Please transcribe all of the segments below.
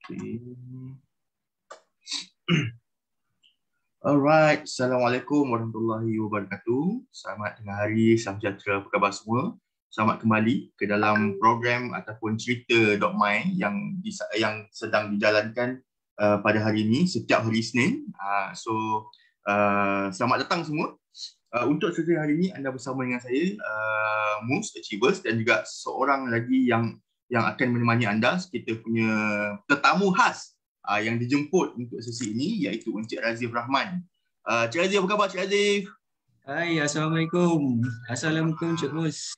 Okay. Alright, Assalamualaikum warahmatullahi wabarakatuh. Selamat tengah hari, salam sejahtera, apa khabar semua? Selamat kembali ke dalam program ataupun cerita.my yang sedang dijalankan pada hari ini, setiap hari Isnin. Selamat datang semua. Untuk cerita hari ini, anda bersama dengan saya, Mus Achievers, dan juga seorang lagi yang akan menemani anda, kita punya tetamu khas yang dijemput untuk sesi ini, iaitu Encik Razif Rahman. Cik Razif, apa khabar Cik Razif? Hai, Assalamualaikum. Assalamualaikum Cik Mus.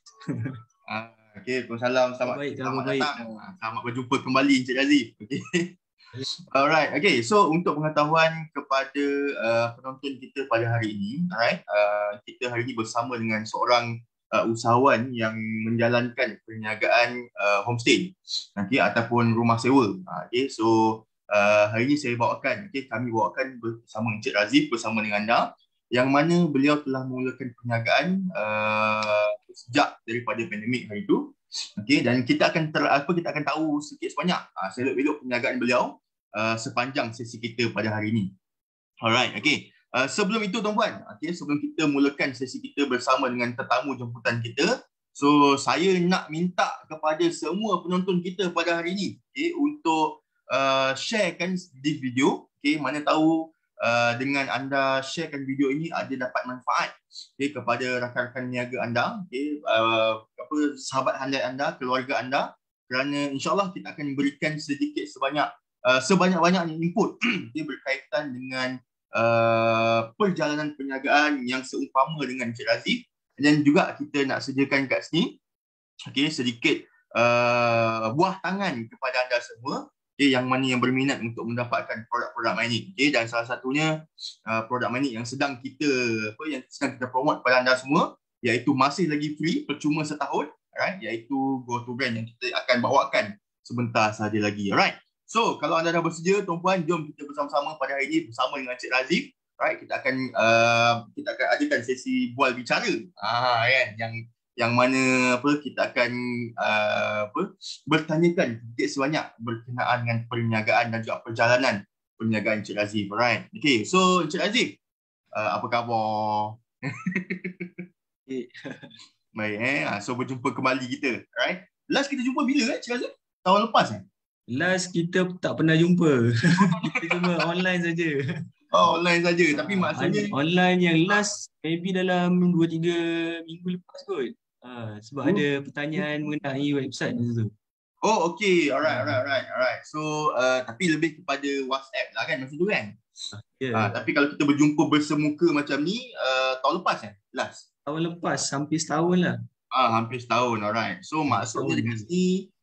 Okay, Waalaikumsalam. Khabar baik, khabar Selamat baik. datang. Selamat berjumpa kembali Encik Razif. Okay. Alright, okay. So untuk pengetahuan kepada penonton kita pada hari ini, alright, kita hari ini bersama dengan seorang usahawan yang menjalankan perniagaan homestay, okay, ataupun rumah sewa. Okay, so hari ini kami bawakan bersama Encik Razif bersama dengan anda, yang mana beliau telah memulakan perniagaan sejak daripada pandemik hari itu. Okay, dan kita akan tahu sikit sebanyak selok-belok perniagaan beliau sepanjang sesi kita pada hari ini. Alright, okay. Sebelum itu tuan-puan, okay, sebelum kita mulakan sesi kita bersama dengan tetamu jemputan kita, so saya nak minta kepada semua penonton kita pada hari ini, okay, untuk sharekan di video, okay, mana tahu dengan anda sharekan video ini ada dapat manfaat, okay, kepada rakan-rakan niaga anda, okay, sahabat anda, keluarga anda, kerana insyaAllah kita akan berikan sedikit sebanyak-banyaknya input dia berkaitan dengan perjalanan perniagaan yang seumpama dengan Encik Razif, dan juga kita nak sediakan kat sini, okay, sedikit buah tangan kepada anda semua, okay, yang mana yang berminat untuk mendapatkan produk-produk mining, okay, dan salah satunya produk mining yang sedang kita promote kepada anda semua, iaitu masih lagi free, percuma setahun, right, iaitu GoToBrand yang kita akan bawakan sebentar sahaja lagi. Alright. So, kalau anda dah bersedia, tuan-puan, jom kita bersama-sama pada hari ini bersama dengan Encik Razif. Right, kita akan adakan sesi bual bicara, kan, yang mana kita akan bertanyakan sedikit sebanyak berkenaan dengan perniagaan dan juga perjalanan perniagaan Encik Razif. Alright. Okay, so Encik Razif, apa khabar? Baik, so berjumpa kembali kita. Alright. Last kita jumpa bila Encik Razif? Tahun lepas Last kita tak pernah jumpa. Kita cuma online saja. Oh, online saja. Tapi maksudnya online yang last maybe dalam 2-3 minggu lepas kot. Sebab ada pertanyaan mengenai website tu. Oh, okay. Alright. So, tapi lebih kepada WhatsApp lah kan masa tu kan? Yeah. Tapi kalau kita berjumpa bersemuka macam ni, tahun lepas last? Tahun lepas, hampir setahun lah. Hampir setahun, alright. So, maksudnya dekat sini,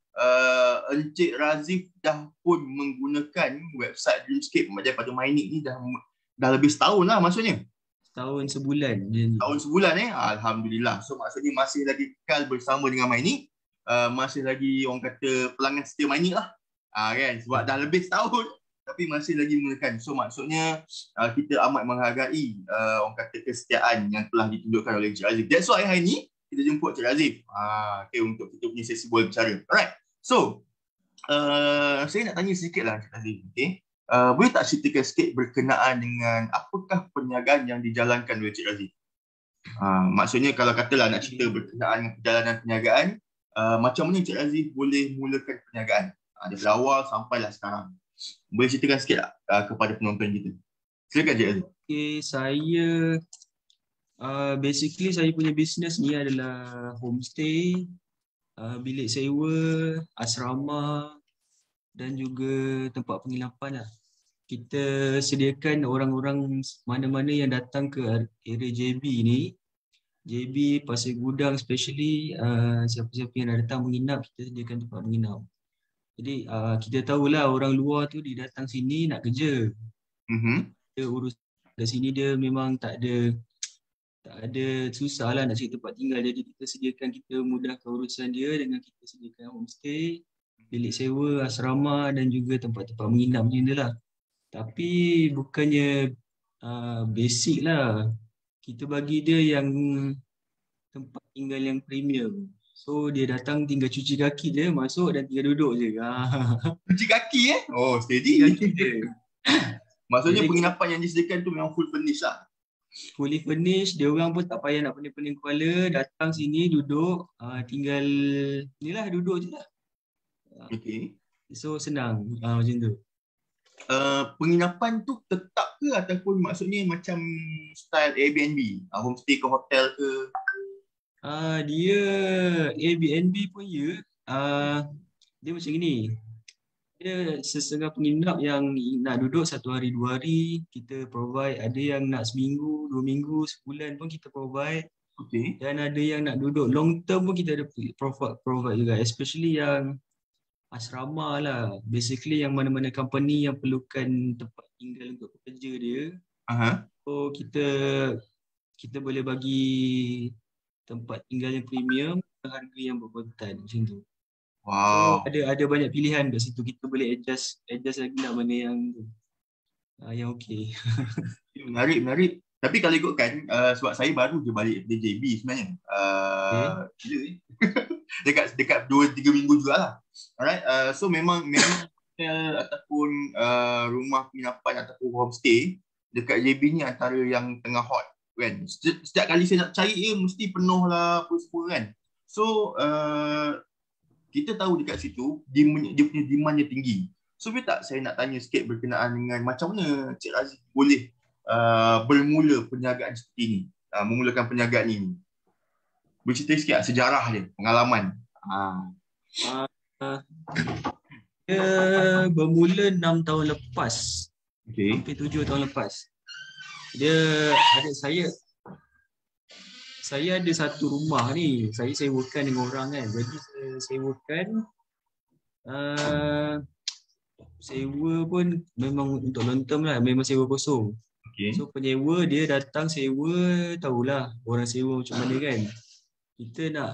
Encik Razif dah pun menggunakan website Dreamscape daripada mining ni dah lebih setahun lah maksudnya. Setahun sebulan. Tahun sebulan Alhamdulillah. So, maksudnya masih lagi kekal bersama dengan mining. Masih lagi orang kata pelanggan setia mining lah, kan, sebab dah lebih setahun tapi masih lagi menggunakan. So maksudnya kita amat menghargai orang kata kesetiaan yang telah ditunjukkan oleh Encik Razif. That's why hari ni kita jemput Encik Razif, okay, untuk kita punya sesi bual bicara. Alright, so saya nak tanya sikit lah Encik Razif, okay? Boleh tak ceritakan sikit berkenaan dengan apakah perniagaan yang dijalankan oleh Encik Razif? Maksudnya kalau katalah nak cerita berkenaan dengan perjalanan perniagaan, macam mana Encik Razif boleh mulakan perniagaan daripada awal sampailah sekarang? Boleh ceritakan sikit tak kepada penonton kita? Silakan Encik Razif. Okay, saya basically saya punya bisnes ni adalah homestay, bilik sewa, asrama dan juga tempat penginapan lah. Kita sediakan orang-orang mana-mana yang datang ke area JB ni, JB, Pasir Gudang especially, siapa-siapa yang dah datang menginap, kita sediakan tempat menginap. Jadi kita tahulah orang luar tu dia datang sini nak kerja. Dia urus kat sini dia memang tak ada susah lah nak cari tempat tinggal. Jadi kita sediakan, kita mudahkan urusan dia dengan kita sediakan homestay, bilik sewa, asrama dan juga tempat-tempat menginap macam tu lah. Tapi bukannya basic lah. Kita bagi dia yang tempat tinggal yang premium. So dia datang tinggal cuci kaki je, masuk dan tinggal duduk je. Cuci kaki Oh, Cuci steady. kaki je. Maksudnya Jadi penginapan yang disediakan tu memang full furnish lah. fully furnished, dia orang pun tak payah nak pening-pening kepala, datang sini duduk, tinggal inilah duduk je lah. Okay. So senang macam tu. Penginapan tu tetap ke ataupun maksudnya macam style Airbnb, homestay ke hotel ke? Dia Airbnb pun ya. Dia macam gini. Dia sesetengah penginap yang nak duduk 1 hari 2 hari, kita provide. Ada yang nak seminggu, 2 minggu, sebulan pun kita provide. Okay. Dan ada yang nak duduk long term pun kita ada provide juga. Especially yang asrama lah. Basically yang mana-mana company yang perlukan tempat tinggal untuk pekerja dia. So kita boleh bagi tempat tinggal yang premium dengan harga yang berkuatan macam tu. Wow. So ada banyak pilihan kat situ. Kita boleh adjust lagi lah mana yang okey. Menarik. Tapi kalau ikutkan, sebab saya baru je balik dari JB sebenarnya. Dekat 2-3 minggu jugalah. Alright. So memang hotel ataupun rumah penginapan ataupun homestay dekat JB ni antara yang tengah hot kan. Setiap kali saya nak cari mesti penuh lah apa semua kan. So kita tahu dekat situ dia punya demandnya tinggi. So boleh tak saya nak tanya sikit berkenaan dengan macam mana Cik Razi boleh bermula perniagaan seperti ini, memulakan perniagaan ini. Bercerita sikit sejarah dia, pengalaman. Dia bermula 6 tahun lepas. Okay. Hampir 7 tahun lepas. Dia ada saya ada satu rumah ni. Saya sewakan dengan orang kan. Jadi saya sewakan sewa pun memang untuk long term lah. Memang sewa kosong. Okay. So penyewa dia datang sewa, tahulah orang sewa macam mana kan.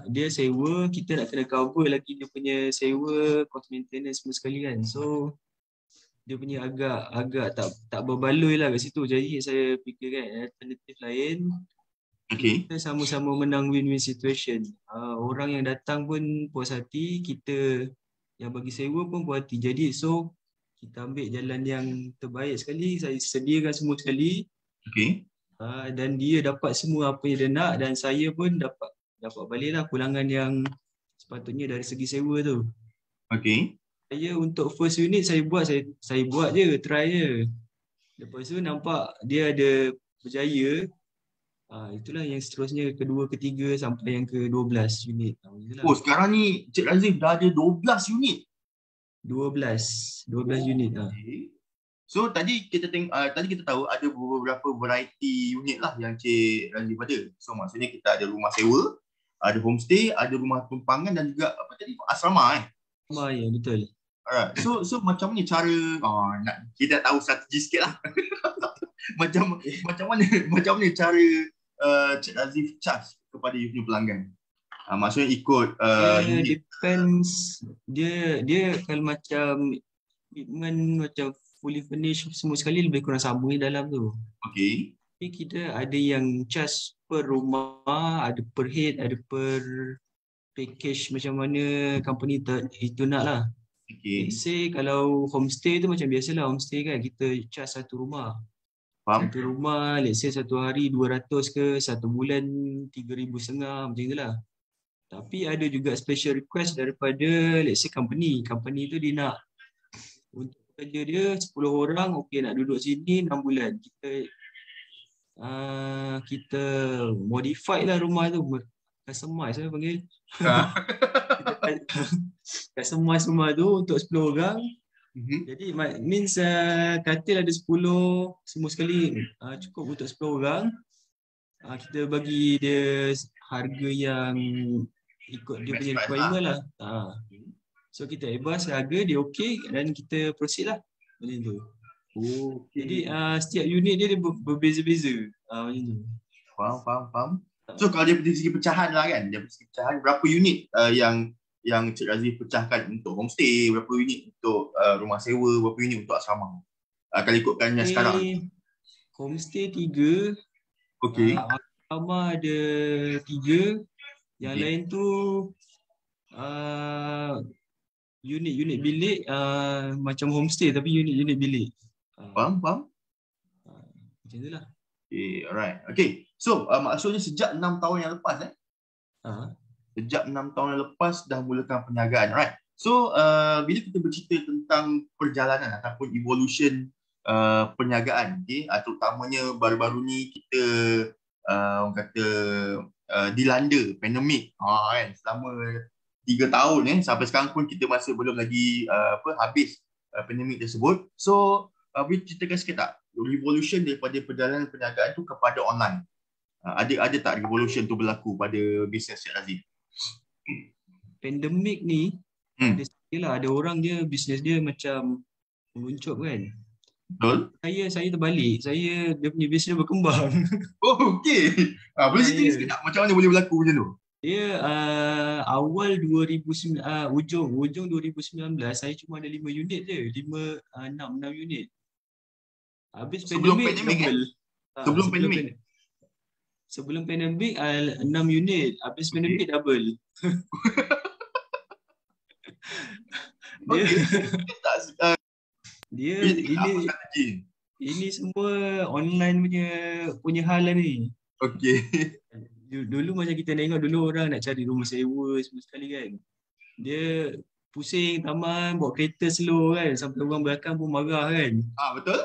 Dia sewa, kita nak kena cover lagi dia punya sewa, cost maintenance semua sekali kan. So dia punya agak tak berbaloi lah kat situ. Jadi saya fikir kan alternatif lain. Okay. Kita sama-sama menang win-win situation. Orang yang datang pun puas hati, kita yang bagi sewa pun puas hati. Jadi so kita ambil jalan yang terbaik sekali. Saya sediakan semua sekali. Okay. Dan dia dapat semua apa yang dia nak dan saya pun dapat baliklah pulangan yang sepatutnya dari segi sewa tu. Okay. Saya untuk first unit saya buat je, try je. Lepas tu nampak dia ada berjaya. Itulah yang seterusnya kedua, ketiga sampai yang ke-12 unit. Oh, sekarang ni Cik Razif dah ada 12 unit. 12 unit. Okay. So tadi kita tahu ada beberapa variety unit lah yang Cik Razif ada. So maksudnya kita ada rumah sewa, ada homestay, ada rumah tumpangan dan juga apa tadi asrama Ya, betul. Alright. So macam mana cara kita tahu strategi sikit lah. macam mana cara Cik Razif charge kepada you punya pelanggan? Maksudnya ikut unit. Depends. Dia kalau macam equipment macam fully furnished semua sekali lebih kurang sama dalam tu. Okay. Tapi kita ada yang charge per rumah, ada per head, ada per package macam mana company itu nak lah. Okay. Let's say kalau homestay tu macam biasalah homestay kan, kita charge satu rumah. Faham? Satu rumah, let's say 1 hari 200 ke, 1 bulan 3,500 macam itulah. Tapi ada juga special request daripada let's say company tu dia nak untuk kerja dia 10 orang, okey nak duduk sini 6 bulan. Kita modify lah rumah tu, customize saya panggil. Customize rumah tu untuk 10 orang. Jadi means katil ada 10 semua sekali, cukup untuk 10 orang. Kita bagi dia harga yang ikut dia punya requirement lah. So kita advance harga dia okey dan kita proceed lah macam tu. Okay. Jadi setiap unit dia berbeza-beza macam tu. Faham. So kalau dia dari segi pecahan lah kan, dari segi pecahan berapa unit yang Cik Razif pecahkan untuk homestay, berapa unit untuk rumah sewa, berapa unit untuk asrama? Kalau ikutkan yang sekarang. Homestay 3. Okey. Asrama ada 3. Yang Okay. lain tu unit-unit bilik macam homestay tapi unit-unit bilik. Faham? Macam itulah. Okay, alright. Okay, so maksudnya sejak 6 tahun yang lepas sejak 6 tahun yang lepas dah mulakan perniagaan, right? So bila kita bercerita tentang perjalanan ataupun evolution perniagaan, okay, terutamanya baru-baru ni kita orang kata dilanda pandemik kan, selama 3 tahun sampai sekarang pun kita masih belum lagi habis pandemik tersebut. So boleh ceritakan sikit tak revolution daripada perjalanan perniagaan tu kepada online? Ada tak revolution tu berlaku pada bisnes Cik Razif? Pandemik ni ada orang dia bisnes dia macam menguncup kan. Betul? Saya terbalik. Dia punya bisnes berkembang. Oh, okey. Boleh cerita sikit tak macam mana boleh berlaku macam tu? Dia awal 2009 ujung 2019 saya cuma ada 5 unit je. 6 unit. Habis Sebelum pandemik double. Sebelum pandemik 6 unit. Habis pandemik double. Ini semua online punya hal lah ni. Okey. Dulu macam kita tengok dulu orang nak cari rumah sewa semua sekali kan. Dia pusing taman bawa kereta slow kan sampai orang belakang pun marah kan. Betul?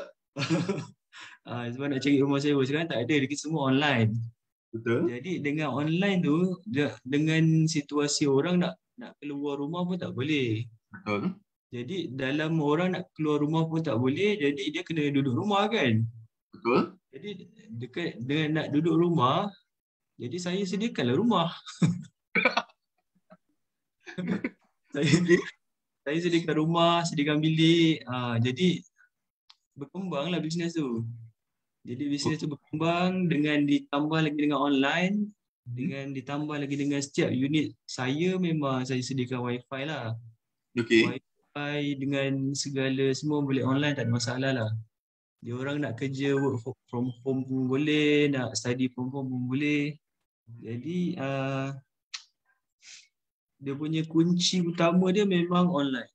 Sebab nak cari rumah sewa sekarang tak ada, kita semua online. Betul. Jadi dengan online tu dengan situasi orang nak keluar rumah pun tak boleh. Betul. Jadi dalam orang nak keluar rumah pun tak boleh, jadi dia kena duduk rumah kan. Betul. Jadi dengan nak duduk rumah, jadi saya sediakanlah rumah. Saya sediakan rumah, sediakan bilik. Jadi berkembanglah bisnes tu. Jadi bisnes tu berkembang dengan ditambah lagi dengan online, dengan ditambah lagi dengan setiap unit saya memang saya sediakan wifi lah. Okey. Wifi dengan segala semua boleh online, tak ada masalah lah. Dia orang nak kerja work from home pun boleh, nak study from home pun boleh. Jadi dia punya kunci utama dia memang online.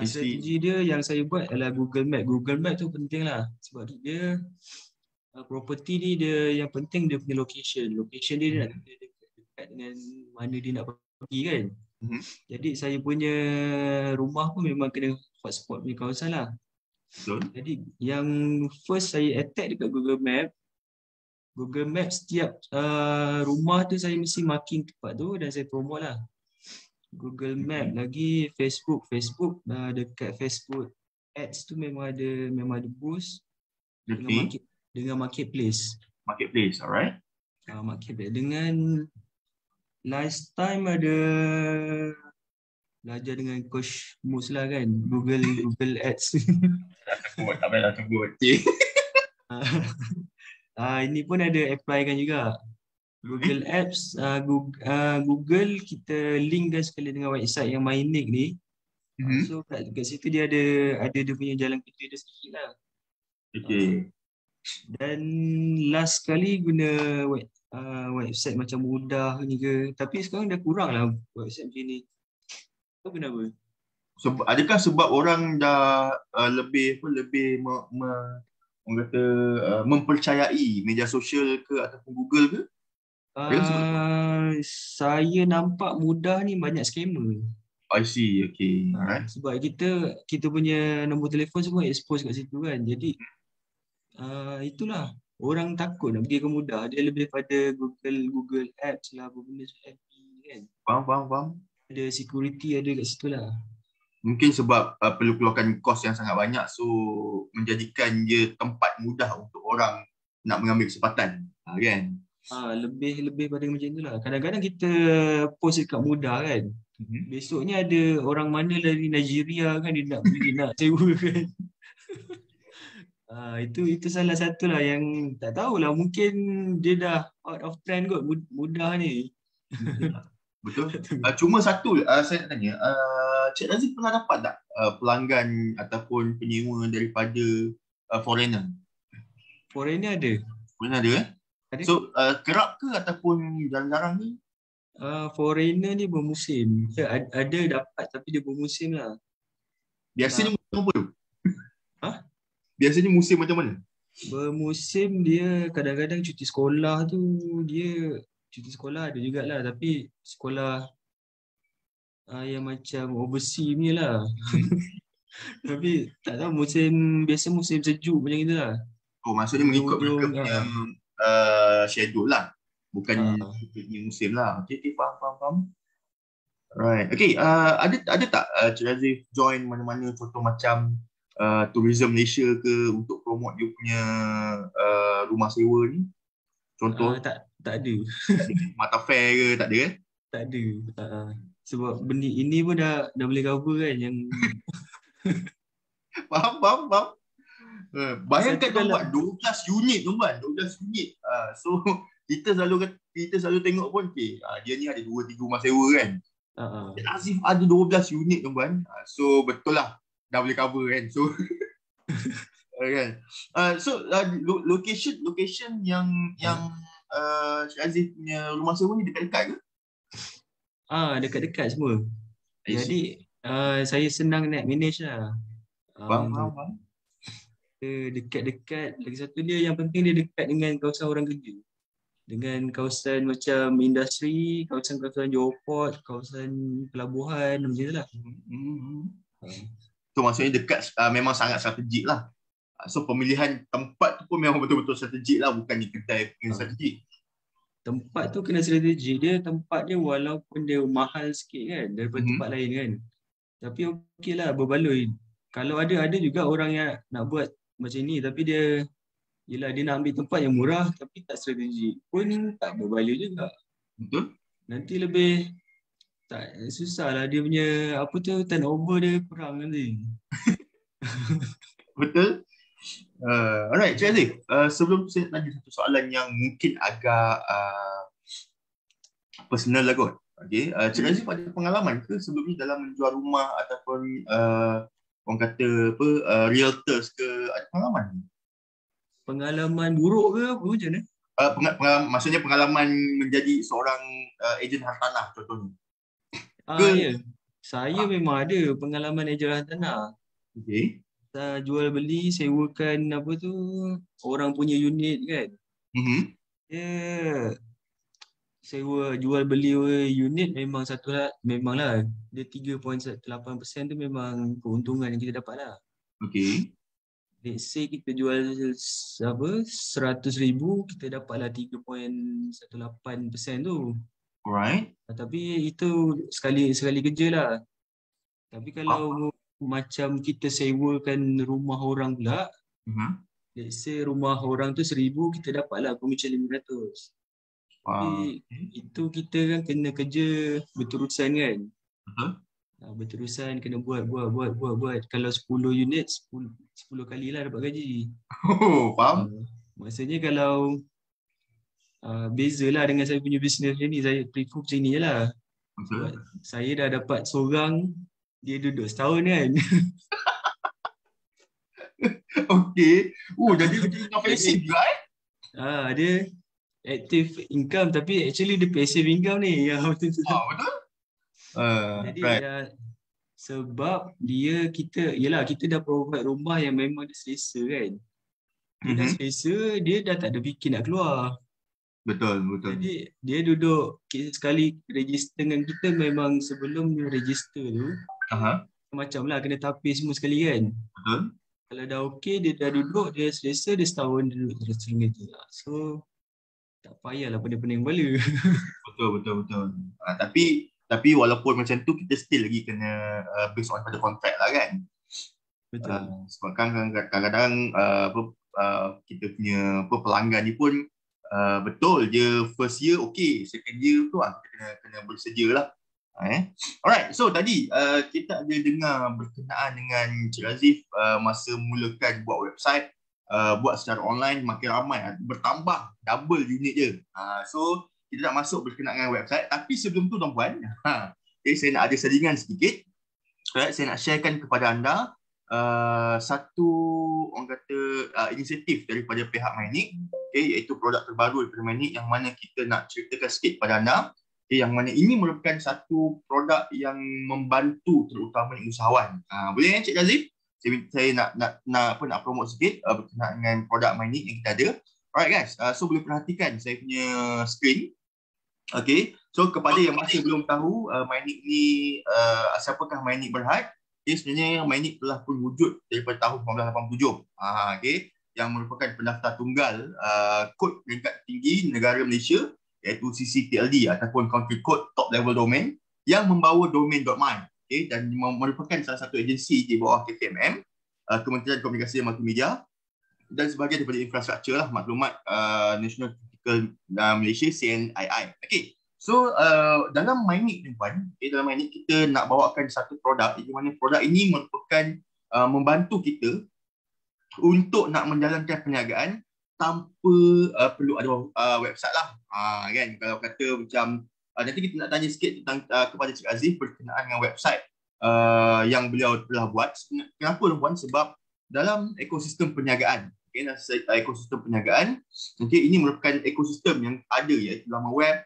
Strategi dia yang saya buat adalah Google Map. Google Map tu penting lah sebab dia property ni dia yang penting dia punya location. Location dia nak dekat dengan mana dia nak pergi kan. Jadi saya punya rumah pun memang kena hotspot punya kawasan lah. Betul. Jadi yang first saya attack dekat Google Map. Google Map setiap rumah tu saya mesti marking tempat tu dan saya promote lah. Google Map lagi Facebook dekat Facebook Ads tu memang ada boost dengan marketplace. Alright. Marketplace dengan last time ada belajar dengan Coach Mus lah kan, Google Ads. Tak payah sebut. Ini pun ada apply kan juga. Google Apps, Google kita linkkan sekali dengan website yang MyNick ni. So kat situ dia ada dia punya jalan kerja dia sedikit lah. Okay. Dan last kali guna website macam Mudah ni ke. Tapi sekarang dah kurang lah website macam ni. Tahu kenapa? Adakah sebab orang dah lebih mempercayai media sosial ke ataupun Google ke? Saya nampak Mudah ni banyak scammer. I see, okay. Sebab kita punya nombor telefon semua expose kat situ kan. Jadi itulah orang takut nak pergi ke Mudah. Dia lebih pada Google Apps lah, benda FB kan. Faham. Ada security ada kat situ lah. Mungkin sebab perlu keluarkan kos yang sangat banyak, so menjadikan dia tempat mudah untuk orang nak mengambil kesempatan, kan? Lebih pada macam itulah. Kadang-kadang kita post dekat Mudah kan. Besoknya ada orang mana dari Nigeria kan dia nak sewa kan. Itu salah satu lah yang tak tahulah, mungkin dia dah out of trend kot Mudah ni. Betul. Cuma satu saya nak tanya, Cik Razif pernah dapat tak pelanggan ataupun penyewa daripada foreigner? Foreigner ada. Foreigner ada. So kerap ke ataupun jarang-jarang ni? Foreigner ni bermusim. Ada dapat tapi dia bermusim lah. Biasanya musim apa tu? Hah? Biasanya musim macam mana? Bermusim dia kadang-kadang cuti sekolah tu, dia cuti sekolah ada jugalah, tapi sekolah yang macam overseas ni lah. Tapi tak tahu, biasa musim sejuk macam itu lah. Oh, maksudnya mengikut mereka Hujung-hujung punya schedule lah. Bukan ikutnya musim lah. Okay, okay, faham. Right. Okay, ada tak Cik Razif join mana-mana contoh macam Tourism Malaysia ke untuk promote dia punya rumah sewa ni? Contoh tak ada. Mata Fair ke, tak ada kan? Tak ada. Sebab benda ini pun dah boleh cover kan yang Faham. Bayangkan satu kalau tuan 12 unit tuan, 12 unit. So kita selalu tengok pun dia ni ada 2-3 rumah sewa kan. Azif ada 12 unit tuan. So betul lah dah boleh cover kan. So kan. Location yang Cik Azif punya rumah sewa ni dekat-dekat ke? dekat-dekat semua. Jadi saya senang nak manage lah. Faham. Dekat-dekat. Lagi satu dia yang penting dia dekat dengan kawasan orang kerja. Dengan kawasan macam industri, kawasan-kawasan Johor Port, kawasan pelabuhan macam tu lah. So maksudnya dekat memang sangat strategik lah. So pemilihan tempat tu pun memang betul-betul strategik lah, bukannya kedai yang strategik. Tempat tu kena strategik dia, tempat dia walaupun dia mahal sikit kan daripada tempat lain kan. Tapi okey lah, berbaloi. Kalau ada juga orang yang nak buat macam ni tapi dia nak ambil tempat yang murah tapi tak strategik pun tak berbaloi juga. Betul. Nanti lebih tak susah lah dia punya turnover dia kurang nanti. Betul. Alright, Cik Azif. Sebelum tu saya nak tanya satu soalan yang mungkin agak personal lah kot. Okay. Cik Azif ada pengalaman ke sebelum ni dalam menjual rumah ataupun orang kata realtors ke, ada pengalaman? Pengalaman buruk ke apa macam mana? Maksudnya pengalaman menjadi seorang ejen hartanah contohnya. Ya. Saya memang ada pengalaman ejen hartanah. Okay. Kita jual beli, sewakan orang punya unit kan. Sewa jual beli unit memanglah dia 3.8% tu memang keuntungan yang kita dapat lah. Okay. Let's say kita jual 100,000, kita dapatlah 3.18% tu. Alright. Tapi itu sekali kerja lah. Tapi kalau macam kita sewakan rumah orang pula, let's say rumah orang tu 1,000, kita dapatlah komisen 500. Tapi itu kita kan kena kerja berterusan kan. Berterusan kena buat. Kalau 10 unit 10 kali lah dapat gaji. Faham. Maksudnya kalau bezalah dengan saya punya bisnes ni, saya prefer macam ni je lah. Sebab saya dah dapat seorang, dia duduk setahun kan. Okay. Jadi dengan passive juga dia active income tapi actually dia passive income ni. Betul. Betul. Jadi sebab kita dah provide rumah yang memang dia selesa kan. Dia dah selesa, dia dah tak ada fikir nak keluar. Betul. Jadi dia duduk sekali register dengan kita, memang sebelum dia register tu macam lah kena tapis semua sekali kan. Betul. Kalau dah okey, dia dah duduk, dia selesa, dia setahun duduk terus gitu lah. So tak payahlah pening-pening kepala. Betul. Tapi walaupun macam tu, kita still lagi kena based on pada kontrak lah kan. Betul. Sebab kadang-kadang kita punya pelanggan ni pun betul je first year okay, second year tu kita kena bersedia lah. Alright, so tadi kita ada dengar berkenaan dengan Cik Razif masa mulakan buat website, buat secara online makin ramai, bertambah double unit je. So kita nak masuk berkenaan dengan website, tapi sebelum tu tuan-puan, saya nak ada selingan sedikit. Saya nak sharekan kepada anda satu orang kata inisiatif daripada pihak Mynic, iaitu produk terbaru daripada Mynic yang mana kita nak ceritakan sikit kepada anda. Okay, yang mana ini merupakan satu produk yang membantu terutamanya usahawan. Boleh Cik Razif? Saya nak promote sikit berkenaan dengan produk Mynic yang kita ada. Alright guys, so boleh perhatikan saya punya screen. Okay, so kepada yang masih belum tahu Mynic ni siapakah Mynic Berhad? Okay, sebenarnya Mynic telah pun wujud daripada tahun 1987. Okay, yang merupakan pendaftar tunggal kod peringkat tinggi negara Malaysia iaitu CCTLD ataupun Country Code Top Level Domain yang membawa domain.my. Okay, dan merupakan salah satu agensi di bawah KPMM, Kementerian Komunikasi dan Multimedia, dan sebahagian daripada infrastruktur lah maklumat National Critical Malaysia CNII. Okay, so dalam Mynic ni tuan, dalam Mynic kita nak bawakan satu produk di mana produk ini merupakan membantu kita untuk nak menjalankan perniagaan tanpa perlu ada website lah. Kan, kalau kata macam nanti kita nak tanya sikit tentang kepada Cik Aziz berkenaan dengan website yang beliau telah buat. Kenapa tuan? Sebab dalam ekosistem perniagaan, ekosistem perniagaan, ini merupakan ekosistem yang ada iaitu laman web,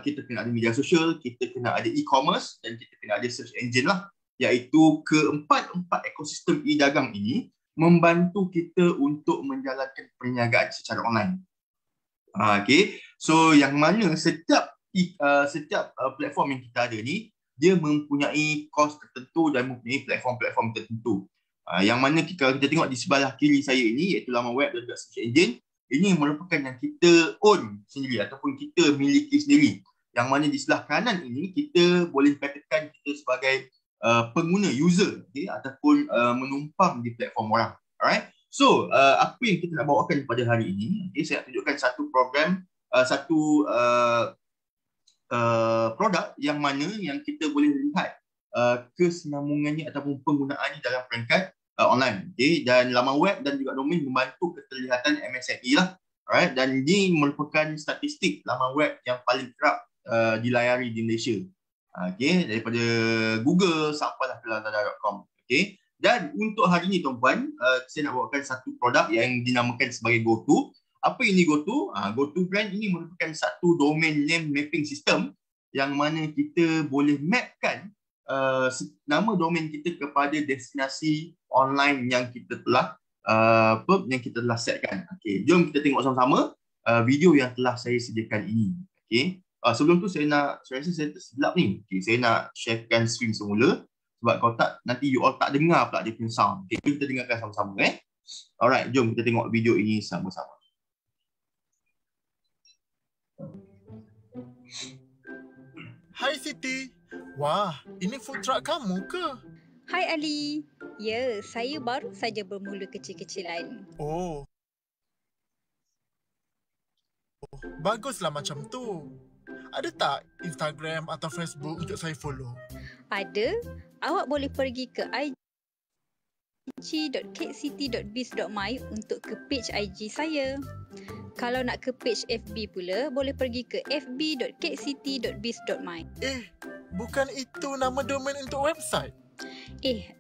kita kena ada media sosial, kita kena ada e-commerce dan kita kena ada search engine lah, iaitu keempat ekosistem e-dagang ini membantu kita untuk menjalankan perniagaan secara online. Okay, so yang mana setiap platform yang kita ada ni dia mempunyai kos tertentu dan mempunyai platform-platform tertentu. Yang mana kalau kita tengok di sebelah kiri saya ini iaitu laman web dan juga search engine, ini merupakan yang kita own sendiri ataupun kita miliki sendiri. Yang mana di sebelah kanan ini kita boleh katakan kita sebagai pengguna, user, okay, ataupun menumpang di platform orang. Alright. So, apa yang kita nak bawakan pada hari ini, okay, saya nak tunjukkan satu program, produk yang mana yang kita boleh lihat kesinambungannya ataupun penggunaannya dalam perangkat online. Okay. Dan laman web dan juga domain membantu keterlihatan MSME lah. Alright. Dan ini merupakan statistik laman web yang paling kerap dilayari di Malaysia. Okay. Daripada Google sampailah ke lazada.com. Okay. Dan untuk hari ini tuan-puan, saya nak bawakan satu produk yang dinamakan sebagai GoTo. Apa ini GoTo? GoTo Brand ini merupakan satu domain name mapping system yang mana kita boleh mapkan nama domain kita kepada destinasi online yang kita telah setkan. Okay, jom kita tengok sama-sama video yang telah saya sediakan ini. Okay. Sebelum tu saya rasa saya tersilap ni. Okay, saya nak sharekan screen semula sebab kalau tak nanti you all tak dengar pula dia punya sound. Okay, kita dengarkan sama-sama Alright, jom kita tengok video ini sama-sama. Hai Siti. Wah, ini food truck kamu ke? Hai Ali. Ya, saya baru saja bermula kecil-kecilan. Oh. Baguslah macam tu. Ada tak Instagram atau Facebook untuk saya follow? Ada. Awak boleh pergi ke ig.katecity.biz.my untuk ke page IG saya. Kalau nak ke page FB pula, boleh pergi ke fb.katecity.biz.my. Bukan itu nama domain untuk website?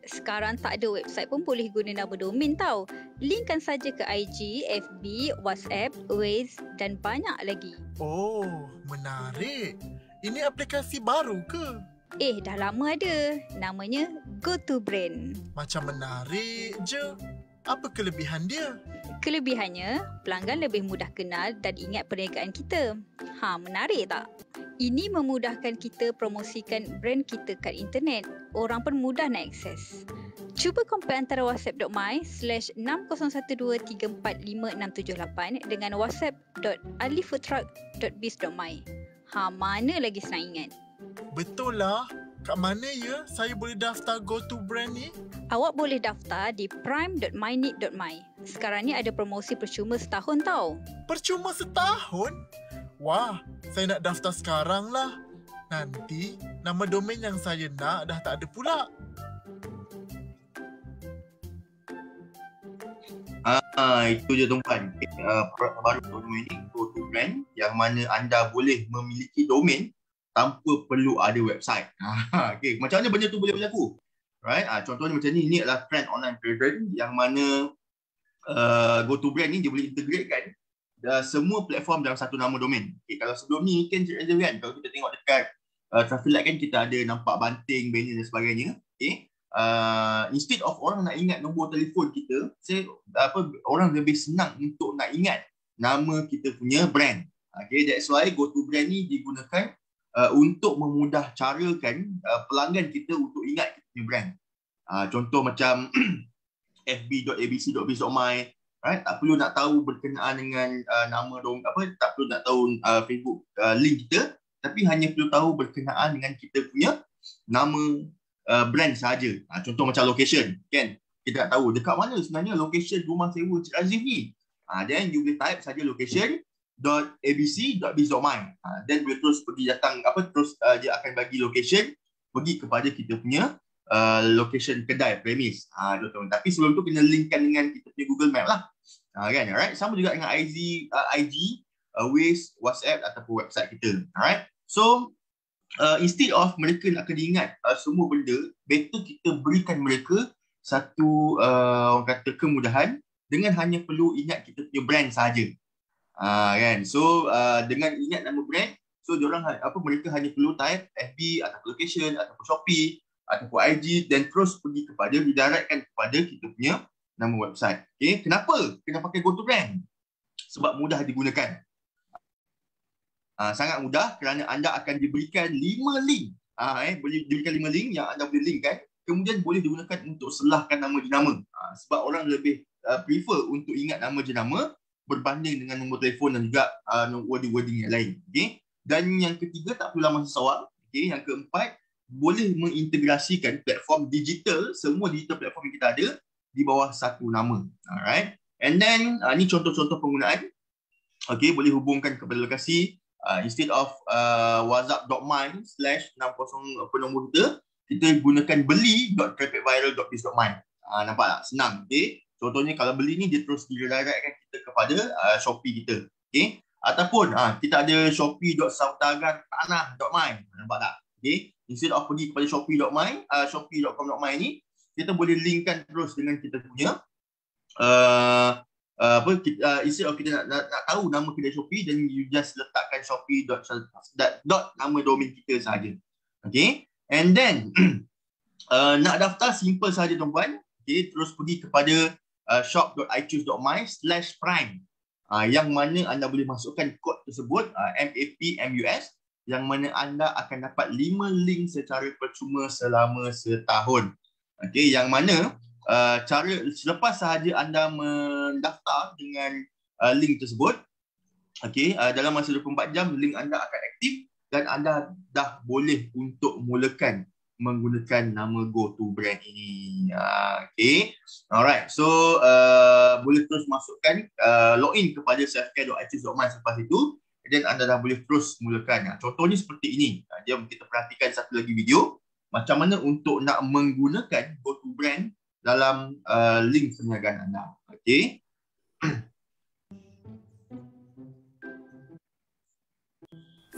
Sekarang tak ada website pun boleh guna nama domain tau. Linkkan saja ke IG, FB, WhatsApp, Waze dan banyak lagi. Oh, menarik. Ini aplikasi baru ke? Dah lama ada. Namanya GoTo Brand. Macam menarik je. Apa kelebihan dia? Kelebihannya, pelanggan lebih mudah kenal dan ingat perniagaan kita. Menarik tak? Ini memudahkan kita promosikan brand kita kat internet. Orang pun mudah nak akses. Cuba compare antara whatsapp.my/6012345678 dengan whatsapp.alifoodtruck.biz.my. Mana lagi senang ingat? Betul lah. Kat mana ya saya boleh daftar GoTo Brand ni? Awak boleh daftar di prime.mynic.my. Sekarang ni ada promosi percuma setahun tau. Percuma setahun? Wah, saya nak daftar sekarang lah. Nanti nama domain yang saya nak dah tak ada pula. Itu je tuan-tuan. Produk baru domain ini, GoTo Brand, yang mana anda boleh memiliki domain tanpa perlu ada website. Okay. Macam mana benda tu boleh berlaku? Right? Contohnya macam ni, ini adalah trend online present yang mana GoTo Brand ni dia boleh integratekan semua platform dalam satu nama domain. Okay, kalau sebelum ni kan Cik Razif kan, kalau kita tengok dekat traffic light kan kita ada nampak banting, banner dan sebagainya. Okay. Instead of orang nak ingat nombor telefon kita, orang lebih senang untuk nak ingat nama kita punya brand. Okay, that's why GoToBrand ni digunakan untuk memudah carakan pelanggan kita untuk ingat kita punya brand. Contoh macam fb.abc.biz.my, right? Tak perlu nak tahu berkenaan dengan nama tak perlu nak tahu Facebook link kita, tapi hanya perlu tahu berkenaan dengan kita punya nama brand sahaja. Contoh macam location, kan? Kita nak tahu dekat mana sebenarnya location rumah sewa Cik Razif ni. Then you boleh type saja location.abc.biz.my. Then boleh terus pergi datang dia akan bagi location pergi kepada kita punya location kedai premis. Tapi sebelum tu kena linkkan dengan kita punya Google Map lah. Kan? Alright, sama juga dengan IG, Waze, WhatsApp ataupun website kita. Alright. So instead of mereka nak kena ingat semua benda, better kita berikan mereka satu orang kata kemudahan dengan hanya perlu ingat kita punya brand sahaja. Kan? So dengan ingat nama brand, so mereka hanya perlu type FB ataupun location ataupun Shopee ataupun IG dan terus pergi didaratkan kepada kita punya nama website. Okay? Kenapa kena pakai GoToBrand? Sebab mudah digunakan. Sangat mudah kerana anda akan diberikan 5 link. Boleh diberikan 5 link yang anda boleh linkkan. Kemudian boleh digunakan untuk selahkan nama jenama. Sebab orang lebih prefer untuk ingat nama jenama berbanding dengan nombor telefon dan juga wording-wording yang lain. Okay? Dan yang ketiga, tak perlu lama sesawang. Okay? Yang keempat, boleh mengintegrasikan platform digital, semua digital platform yang kita ada di bawah satu nama. Alright. And then, ni contoh-contoh penggunaan. Okay, boleh hubungkan kepada lokasi. Instead of whatsapp.my/60 nombor kita gunakan beli.trafficviral.biz.my. Nampak tak? Senang. Okay? Contohnya kalau beli ni dia terus directkan kita kepada Shopee kita. Okay? Ataupun kita ada shopee.sautagantanah.my. Nampak tak? Okay? Instead of pergi kepada shopee.com.my ni, kita boleh linkkan terus dengan kita punya instead of kita nak tahu nama kedai Shopee, dan you just letakkan shopee nama domain kita sahaja. Okay? And then nak daftar simple sahaja tuan-puan. Okay? Terus pergi kepada shop.ichoose.my/prime, yang mana anda boleh masukkan kod tersebut MAPMUS, yang mana anda akan dapat 5 link secara percuma selama setahun. Okay? Yang mana cara selepas sahaja anda mendaftar dengan link tersebut, okay, dalam masa 24 jam link anda akan aktif dan anda dah boleh untuk mulakan menggunakan nama GoToBrand ini. Okay, alright. So boleh terus masukkan login kepada selfcare.ichoose.my selepas itu, dan anda dah boleh terus mulakan. Contohnya seperti ini. Jom kita perhatikan satu lagi video macam mana untuk nak menggunakan GoToBrand dalam link perniagaan anda. Okey.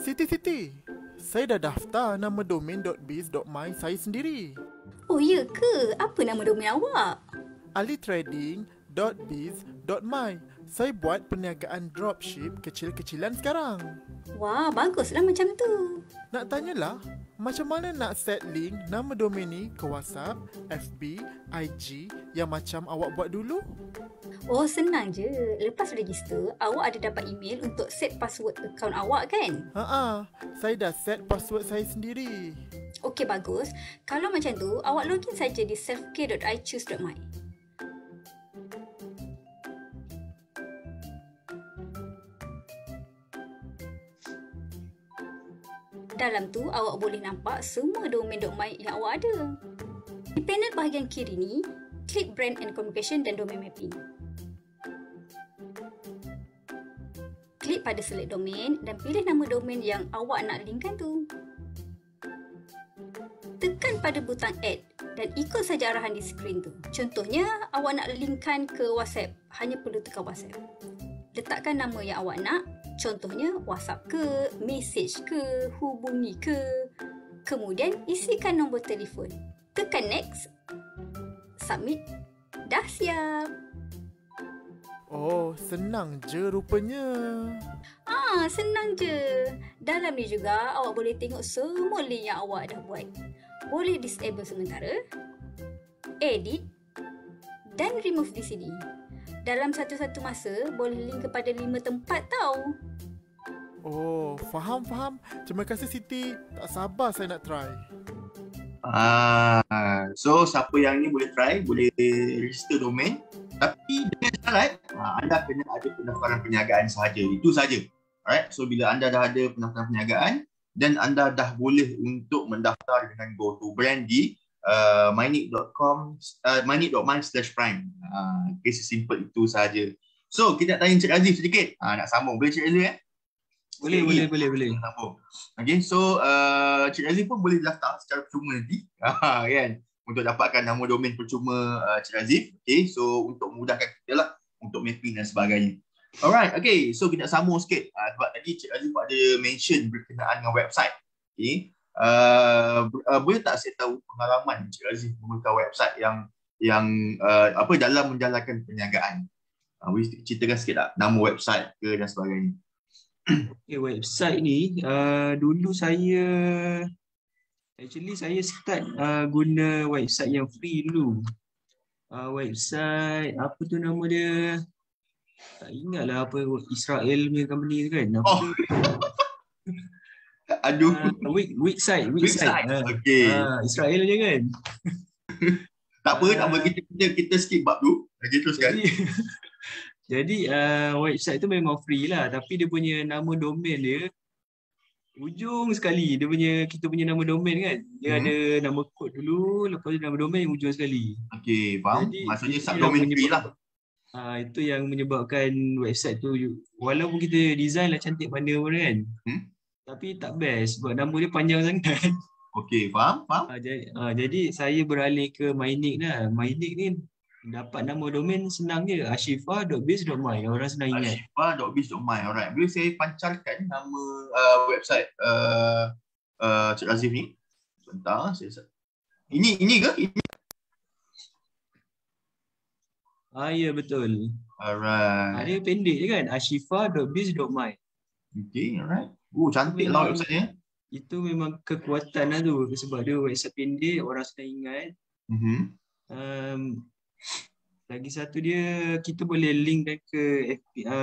Siti, saya dah daftar nama domain.biz.my saya sendiri. Oh ya ke? Apa nama domain awak? alitrading.biz.my. Saya buat perniagaan dropship kecil-kecilan sekarang. Wah, baguslah macam tu. Nak tanyalah, macam mana nak set link nama domain ni ke WhatsApp, FB, IG yang macam awak buat dulu? Oh, senang je. Lepas register, awak ada dapat email untuk set password akaun awak kan? Saya dah set password saya sendiri. Okey, bagus. Kalau macam tu, awak login saja di selfcare.ichoose.my. Dalam tu, awak boleh nampak semua domain.my yang awak ada. Di panel bahagian kiri ni, klik Brand and Communication dan Domain Mapping. Klik pada select domain dan pilih nama domain yang awak nak linkkan tu. Tekan pada butang Add dan ikut saja arahan di skrin tu. Contohnya, awak nak linkkan ke WhatsApp, hanya perlu tekan WhatsApp. Letakkan nama yang awak nak, contohnya WhatsApp ke, message ke, hubungi ke. Kemudian isikan nombor telefon. Tekan next, submit, dah siap. Oh, senang je rupanya. Senang je. Dalam ni juga awak boleh tengok semua link yang awak dah buat. Boleh disable sementara, edit dan remove di sini. Dalam satu-satu masa boleh link kepada 5 tempat tau. Oh, faham. Terima kasih Siti. Tak sabar saya nak try. So siapa yang ni boleh try, boleh register domain, tapi dengan syarat anda kena ada pendaftaran perniagaan sahaja. Itu sahaja. Alright, so bila anda dah ada pendaftaran perniagaan dan anda dah boleh untuk mendaftar dengan GoToBrand di mynick.com mynick.my/prime. Okay, sesimpel itu sahaja. So kita nak tanya Cik Aziz sedikit. Nak sambung. Boleh Cik Aziz? Boleh. Sambung. Okay, so Cik Aziz pun boleh daftar secara percuma nanti. Kan? Untuk dapatkan nama domain percuma Cik Aziz. Okay, so untuk memudahkan kita lah untuk mapping dan sebagainya. Alright, okay, so kita sambung sikit sebab tadi Cik Aziz ada mention berkenaan dengan website. Okay, boleh tak saya tahu pengalaman Cik Aziz menggunakan website yang dalam menjalankan perniagaan? Boleh ceritakan sikit tak nama website ke dan sebagainya? Okay, website ni dulu saya start guna website yang free dulu. Website apa tu nama dia? Tak ingat lah apa Israel punya company tu kan. Apa tu? Aduh. Wixsite. Okay. Israel je kan. Tak apa, kita skip bab tu. Okay, teruskan. Jadi website tu memang free lah, tapi dia punya nama domain dia ujung sekali. Kita punya nama domain kan. Dia ada nama kod dulu, lepas tu nama domain ujung sekali. Okay, faham. Jadi, maksudnya subdomain free lah. Itu yang menyebabkan website tu walaupun kita design lah cantik mana pun kan, tapi tak best sebab nama dia panjang sangat. Okay, faham. Jadi saya beralih ke mynick lah. mynick ni dapat nama domain senang je, ashifa.biz.my, orang senang ingat. ashifa.biz.my. Alright, boleh saya pancarkan nama website Cik Aziz ni? Sebentar, ini ke? Ya betul. Alright. Dia pendek je kan, ashifa.biz.my. Okay, alright. Cantik lah website ni. Itu memang kekuatan lah tu, sebab dia website pendek, orang senang ingat. Lagi satu dia, kita boleh link ke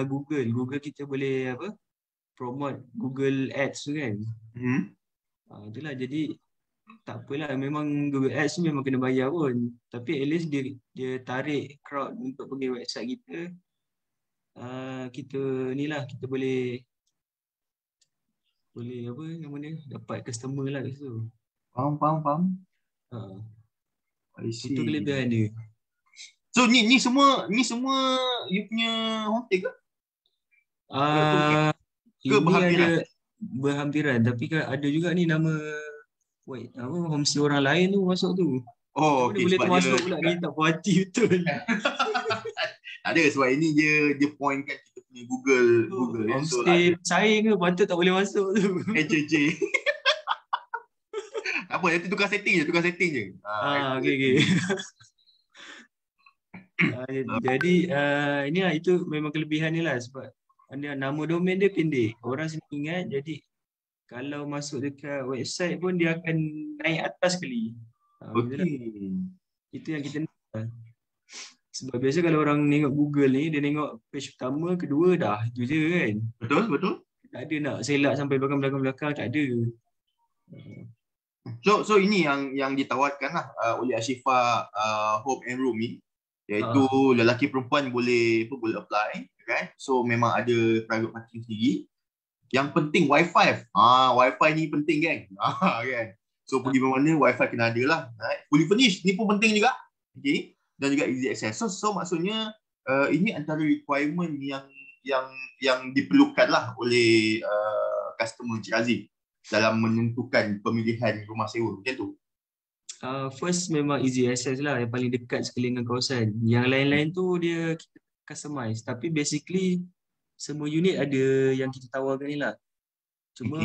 Google kita boleh promote Google Ads tu kan. Itulah, jadi tak apalah, memang Google Ads tu memang kena bayar pun, tapi at least dia tarik crowd untuk pergi website kita. Kita boleh apa nama dia, dapat customer lah kat situ. Faham. Itu kelebihan dia. So ni semua you punya homestay ke? Ini berhampiran, tapi ada juga ni nama homestay orang lain tu masuk tu. Oh, okay, boleh termasuk pula ni, tak puas hati betul. Tak ada, sebab ini dia point kan kita punya Google homestay saing ke, patut tak boleh masuk tu. Tak apa, nanti tukar setting je. Okay. Jadi inilah, itu memang kelebihan dia lah, sebab nama domain dia pendek, orang senang ingat. Jadi kalau masuk dekat website pun dia akan naik atas sekali. Itu yang kita nak. Sebab biasa kalau orang tengok Google ni, dia tengok page pertama, kedua dah, itu je kan. Betul. Tak ada nak selak sampai belakang, tak ada. So ini yang ditawarkan lah oleh Ashifa Home and Room ni, iaitu lelaki perempuan boleh apply kan. So memang ada private parking sendiri. Yang penting wifi. Wifi ni penting kan. Kan. So pergi mana wifi kena ada lah. Right? Fully furnished ni pun penting juga. Okay. Dan juga easy access. So maksudnya ini antara requirement yang diperlukan lah oleh customer Cik Aziz dalam menentukan pemilihan rumah sewa. Macam tu. First memang easy access lah, yang paling dekat sekali dengan kawasan. Yang lain-lain tu dia kita customize. Tapi basically semua unit ada yang kita tawarkan ni lah. Cuma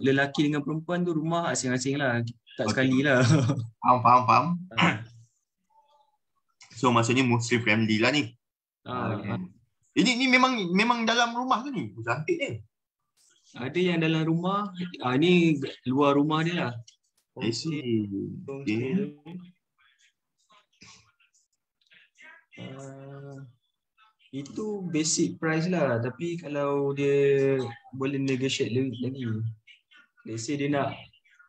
lelaki dengan perempuan tu rumah asing-asing lah. Tak sekali lah. Faham. So maksudnya Muslim friendly lah ni. Ini memang dalam rumah ke ni? Cantik ni. Ada yang dalam rumah, ni luar rumah dia lah. I see. Homestay Okay. tu. Itu basic price lah, tapi kalau dia boleh negotiate lagi. Let's say dia nak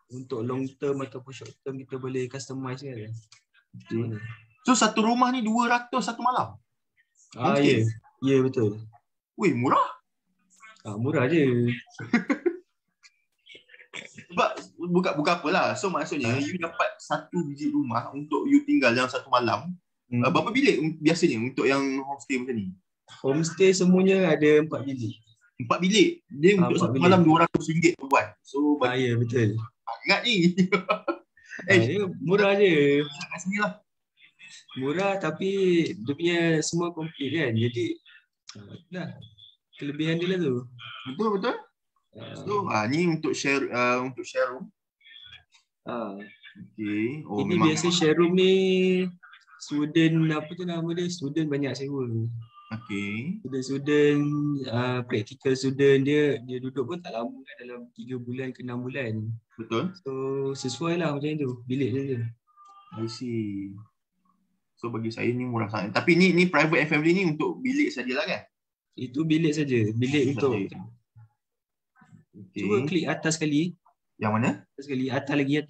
untuk long term ataupun short term, kita boleh customize kan. Okay. So satu rumah ni 200 satu malam? Ya. Ya, betul. Weh, murah. Murah je. Sebab bukan apalah. So maksudnya you dapat satu biji rumah untuk you tinggal dalam satu malam. Berapa bilik biasanya untuk yang homestay macam ni? Homestay semuanya ada 4 bilik. 4 bilik. Dia untuk 4 satu bilik. malam RM200 per buat. So Ya, betul. ingat ni. Dia murah je. Kat sini lah. Murah tapi dia punya semua complete kan. Jadi itulah kelebihan dia lah tu. Betul. So ni untuk share room. Okay. Ini biasa share room ni student, apa tu nama dia? Student banyak sewa. Okay. Student practical student dia duduk pun tak lama kan, dalam 3 bulan ke 6 bulan. Betul. So sesuai lah macam tu bilik dia. I see. So bagi saya ni murah sangat. Tapi ni private and family ni untuk bilik sajalah kan? Itu bilik saja. Bilik untuk. Okay. Cuba klik atas sekali. Yang mana? Atas sekali. Atas lagi.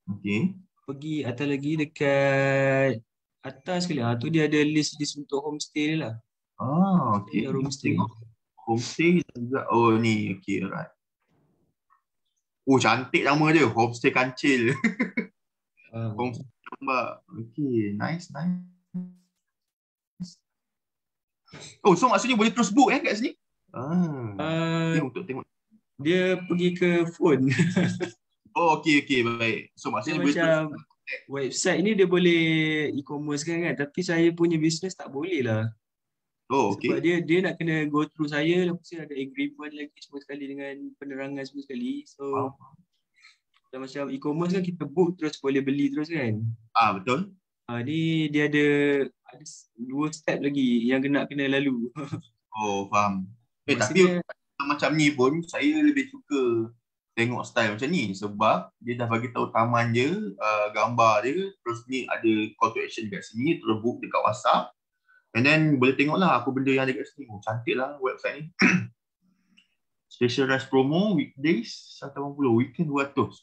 Okay. Pergi atas lagi dekat atas sekali. Tu dia ada list untuk homestay dia lah. Okay. Homestay. Homestay juga. Oh ni. Okay, alright. Oh, cantik nama dia. Homestay Kancil. Homestay Tambak. Okay, nice. Oh, so maksudnya boleh terus book kat sini? Untuk tengok. Dia pergi ke phone. Oh, okay, baik. So maksudnya boleh macam website ni dia boleh e-commerce kan, tapi saya punya business tak boleh lah. Oh, okay. Sebab dia nak kena go through saya, lepas tu ada agreement lagi semua sekali dengan penerangan semua sekali. So macam e-commerce kan kita book terus boleh beli terus kan. Betul. Ni dia ada 2 step lagi yang kena lalu. Oh, faham. Tapi macam ni pun saya lebih suka tengok style macam ni sebab dia dah bagi tahu taman dia, gambar dia, terus ni ada call to action dekat sini, terus book dekat WhatsApp. And then boleh tengok lah apa benda yang ada kat sini. Cantik lah website ni. Special rush promo weekdays 180, weekend 200.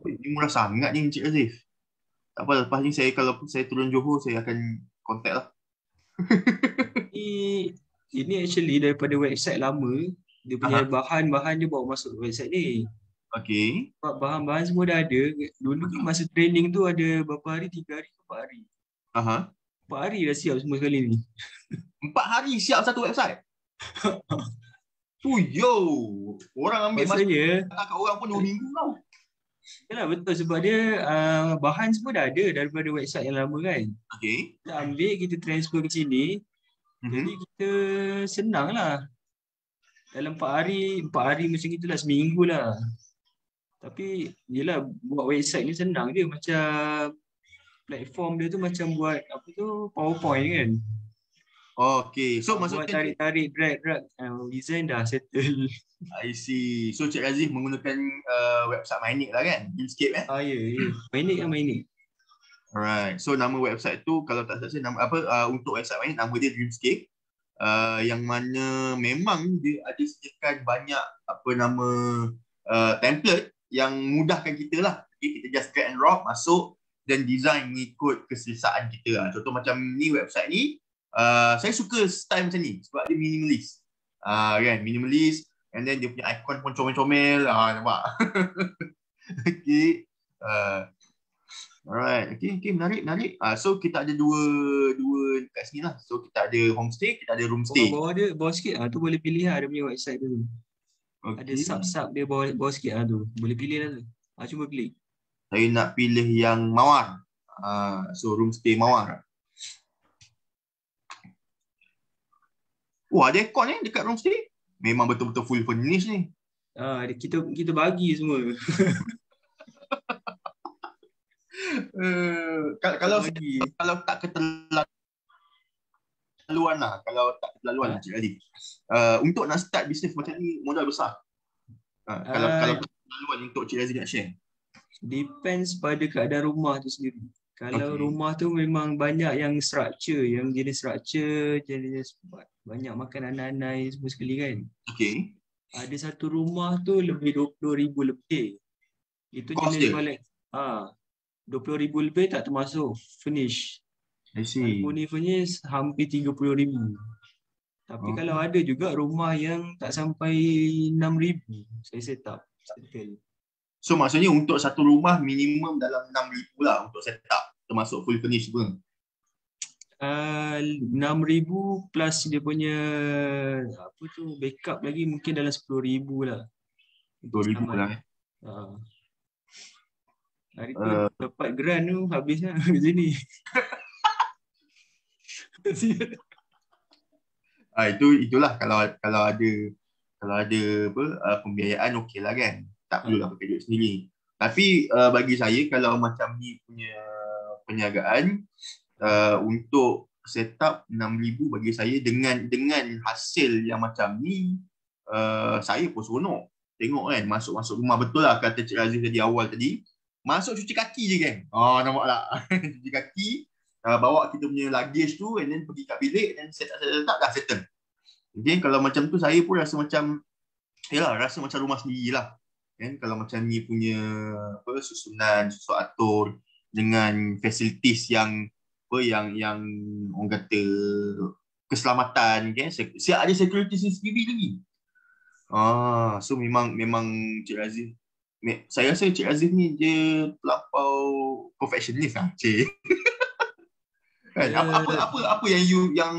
Ini murah sangat ni Encik Azif. Tak apa, lepas ni kalau saya turun Johor saya akan contact lah. Ini actually daripada website lama. Dia punya bahan-bahan dia bawa masuk website ni. Okay. Sebab bahan-bahan semua dah ada. Dulu kan masa training tu ada berapa hari? 3 hari ke 4 hari? 4 hari dah siap semua sekali ni. 4 hari siap satu website? Orang ambil masa kat orang pun 2 minggu tau. Yalah, betul sebab dia bahan semua dah ada daripada website yang lama kan. Okay. Kita ambil, kita transfer ke sini. Jadi kita senang lah. Dalam 4 hari macam itulah, seminggu lah. Tapi yelah, buat website ni senang je. Macam platform dia tu macam buat apa tu, PowerPoint kan. Okay, so maksudnya tarik-tarik, drag, design dah settle. I see. So Cik Razif menggunakan website Mynic lah kan? Dreamscape kan? Ya. Mynic. Alright. So nama website tu kalau tak salah nama untuk website Mynic nama dia Dreamscape. Yang mana memang dia ada sediakan banyak template yang mudahkan kita lah. Okay, kita just drag and drop masuk dan design mengikut keselesaan kita lah. Contoh macam ni website ni. Saya suka style macam ni sebab dia minimalist. Kan, minimalist, and then dia punya icon pun comel-comel. Nampak? Okay. Alright. Okay, menarik. So kita ada dua kat sini lah. So kita ada homestay, kita ada roomstay. Bawah sikit tu boleh pilih lah dia punya website tu. Okay. Ada sub dia bawah sikit lah tu. Boleh pilih lah tu. Cuba klik. Saya nak pilih yang mawar. So roomstay mawar. Ada aircon dekat roomstay. Memang betul-betul full furnish ni. Kita bagi semua. Kalau tak ketelan laluan lah. Kalau tak laluan lah Cik Ali. Untuk nak start bisnes macam ni modal besar. Kalau laluan untuk Cik Aziz nak share. Depends pada keadaan rumah tu sendiri. Kalau rumah tu memang banyak yang structure, yang jenis structure, jenis banyak makan anai-anai semua sekali kan. Okay. Ada satu rumah tu lebih 20,000 lebih. Itu Cost jenis dia? balik. 20,000 lebih tak termasuk furnish. I see. Furnish hampir 30,000. Tapi kalau ada juga rumah yang tak sampai 6,000 saya set up. Settle. So maksudnya untuk satu rumah minimum dalam 6,000 lah untuk set up. Termasuk full furnish pun. 6,000 plus dia punya apa tu backup lagi mungkin dalam 10,000 lah. 10,000 lah. Hari tu dapat grant tu habisnya macam ni. Itulah kalau ada pembiayaan okey lah kan. Tak perlulah pakai duit sendiri. Tapi bagi saya kalau macam ni punya perniagaan untuk set up 6,000 bagi saya dengan hasil yang macam ni saya pun seronok. Tengok kan masuk rumah betul lah kata Cik Aziz tadi awal tadi. Masuk cuci kaki je kan. Nampak tak? Cuci kaki, bawa kita punya luggage tu and then pergi kat bilik dan set up dah settle. Okay, kalau macam tu saya pun rasa macam rasa macam rumah sendiri lah. Kan kalau macam ni punya susunan, susun atur dengan facilities yang orang kata keselamatan kan, siap ada security CCTV lagi. So memang Cik Aziz, saya rasa Cik Aziz ni dia terlampau perfectionist lah Cik. Kan? Apa yang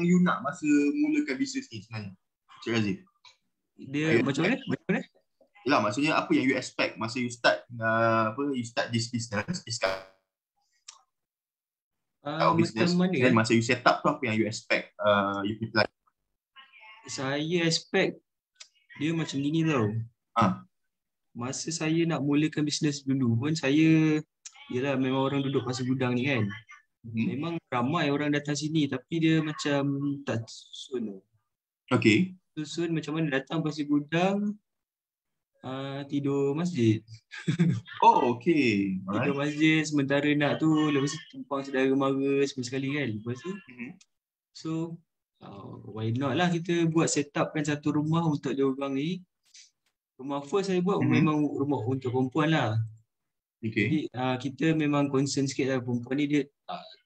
you nak masa mulakan bisnes ni sebenarnya Cik Aziz? Dia macam mana? Yalah, maksudnya apa yang you expect masa you start this business? Business macam mana dan masa you set up tu apa yang you expect you plan? Saya expect dia macam gini tau. Masa saya nak mulakan bisnes dulu pun saya memang orang duduk pasar gudang ni kan. Memang ramai orang datang sini tapi dia macam tak susun. Okay. Susun macam mana datang pasar gudang tidur masjid. Okay. Tidur masjid sementara nak tu lepas tu tumpang saudara mara semua sekali kan. Lepas tu so why not lah kita buat set up kan satu rumah untuk dia orang ni. Rumah first saya buat memang rumah untuk perempuan lah. Okay. Jadi kita memang concern sikit lah perempuan ni dia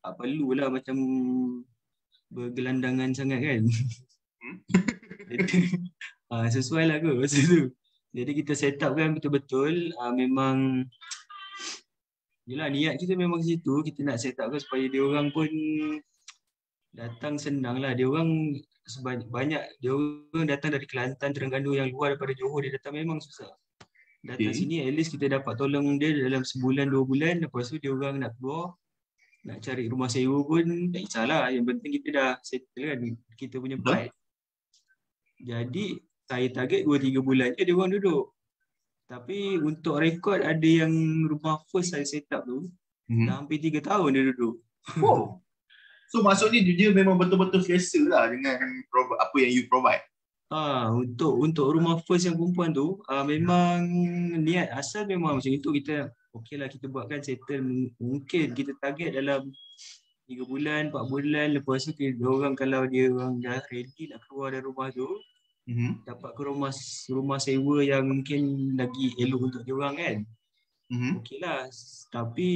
tak perlu lah macam bergelandangan sangat kan. Sesuai lah kot masa tu. Jadi kita set up kan betul-betul memang niat kita memang ke situ, kita nak set up kan supaya dia orang pun datang senang lah. Dia orang banyak dia orang datang dari Kelantan, Terengganu yang luar daripada Johor, dia datang memang susah. Datang sini at least kita dapat tolong dia dalam sebulan 2 bulan, lepas tu dia orang nak keluar nak cari rumah sewa pun tak kisahlah, yang penting kita dah settle kan kita punya part. Jadi saya target 2-3 bulan je dia orang duduk. Tapi untuk rekod ada yang rumah first saya set up tu dah hampir 3 tahun dia duduk. So maksudnya dia memang betul-betul selesa lah dengan apa yang you provide. Untuk rumah first yang perempuan tu memang niat asal memang macam itu. Kita okey lah kita buatkan settle, mungkin kita target dalam 3 bulan, 4 bulan. Lepas tu orang kalau dia orang dah ready nak keluar dari rumah tu, dapat ke rumah sewa yang mungkin lagi elok untuk dia orang kan. Okey lah. Tapi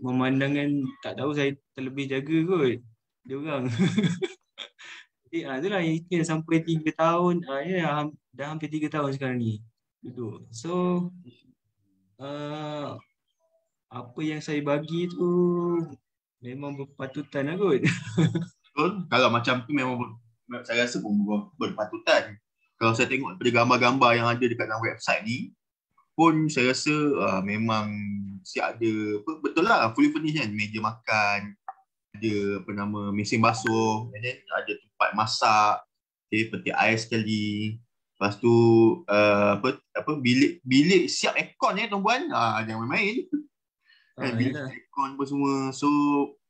memandangkan tak tahu saya terlebih jaga kot dia orang. Jadi itulah yang sampai 3 tahun. Dah hampir 3 tahun sekarang ni duduk. So apa yang saya bagi tu memang berpatutan lah kot. Kalau macam tu memang saya rasa pun berpatutan. Kalau saya tengok daripada gambar-gambar yang ada dekat dalam website ni pun saya rasa memang siap ada betul lah fully furnished kan, meja makan, ada mesin basuh, and then ada tempat masak, peti air sekali. Lepas tu bilik siap aircon tuan-puan. Jangan main-main. Bilik aircon apa semua. So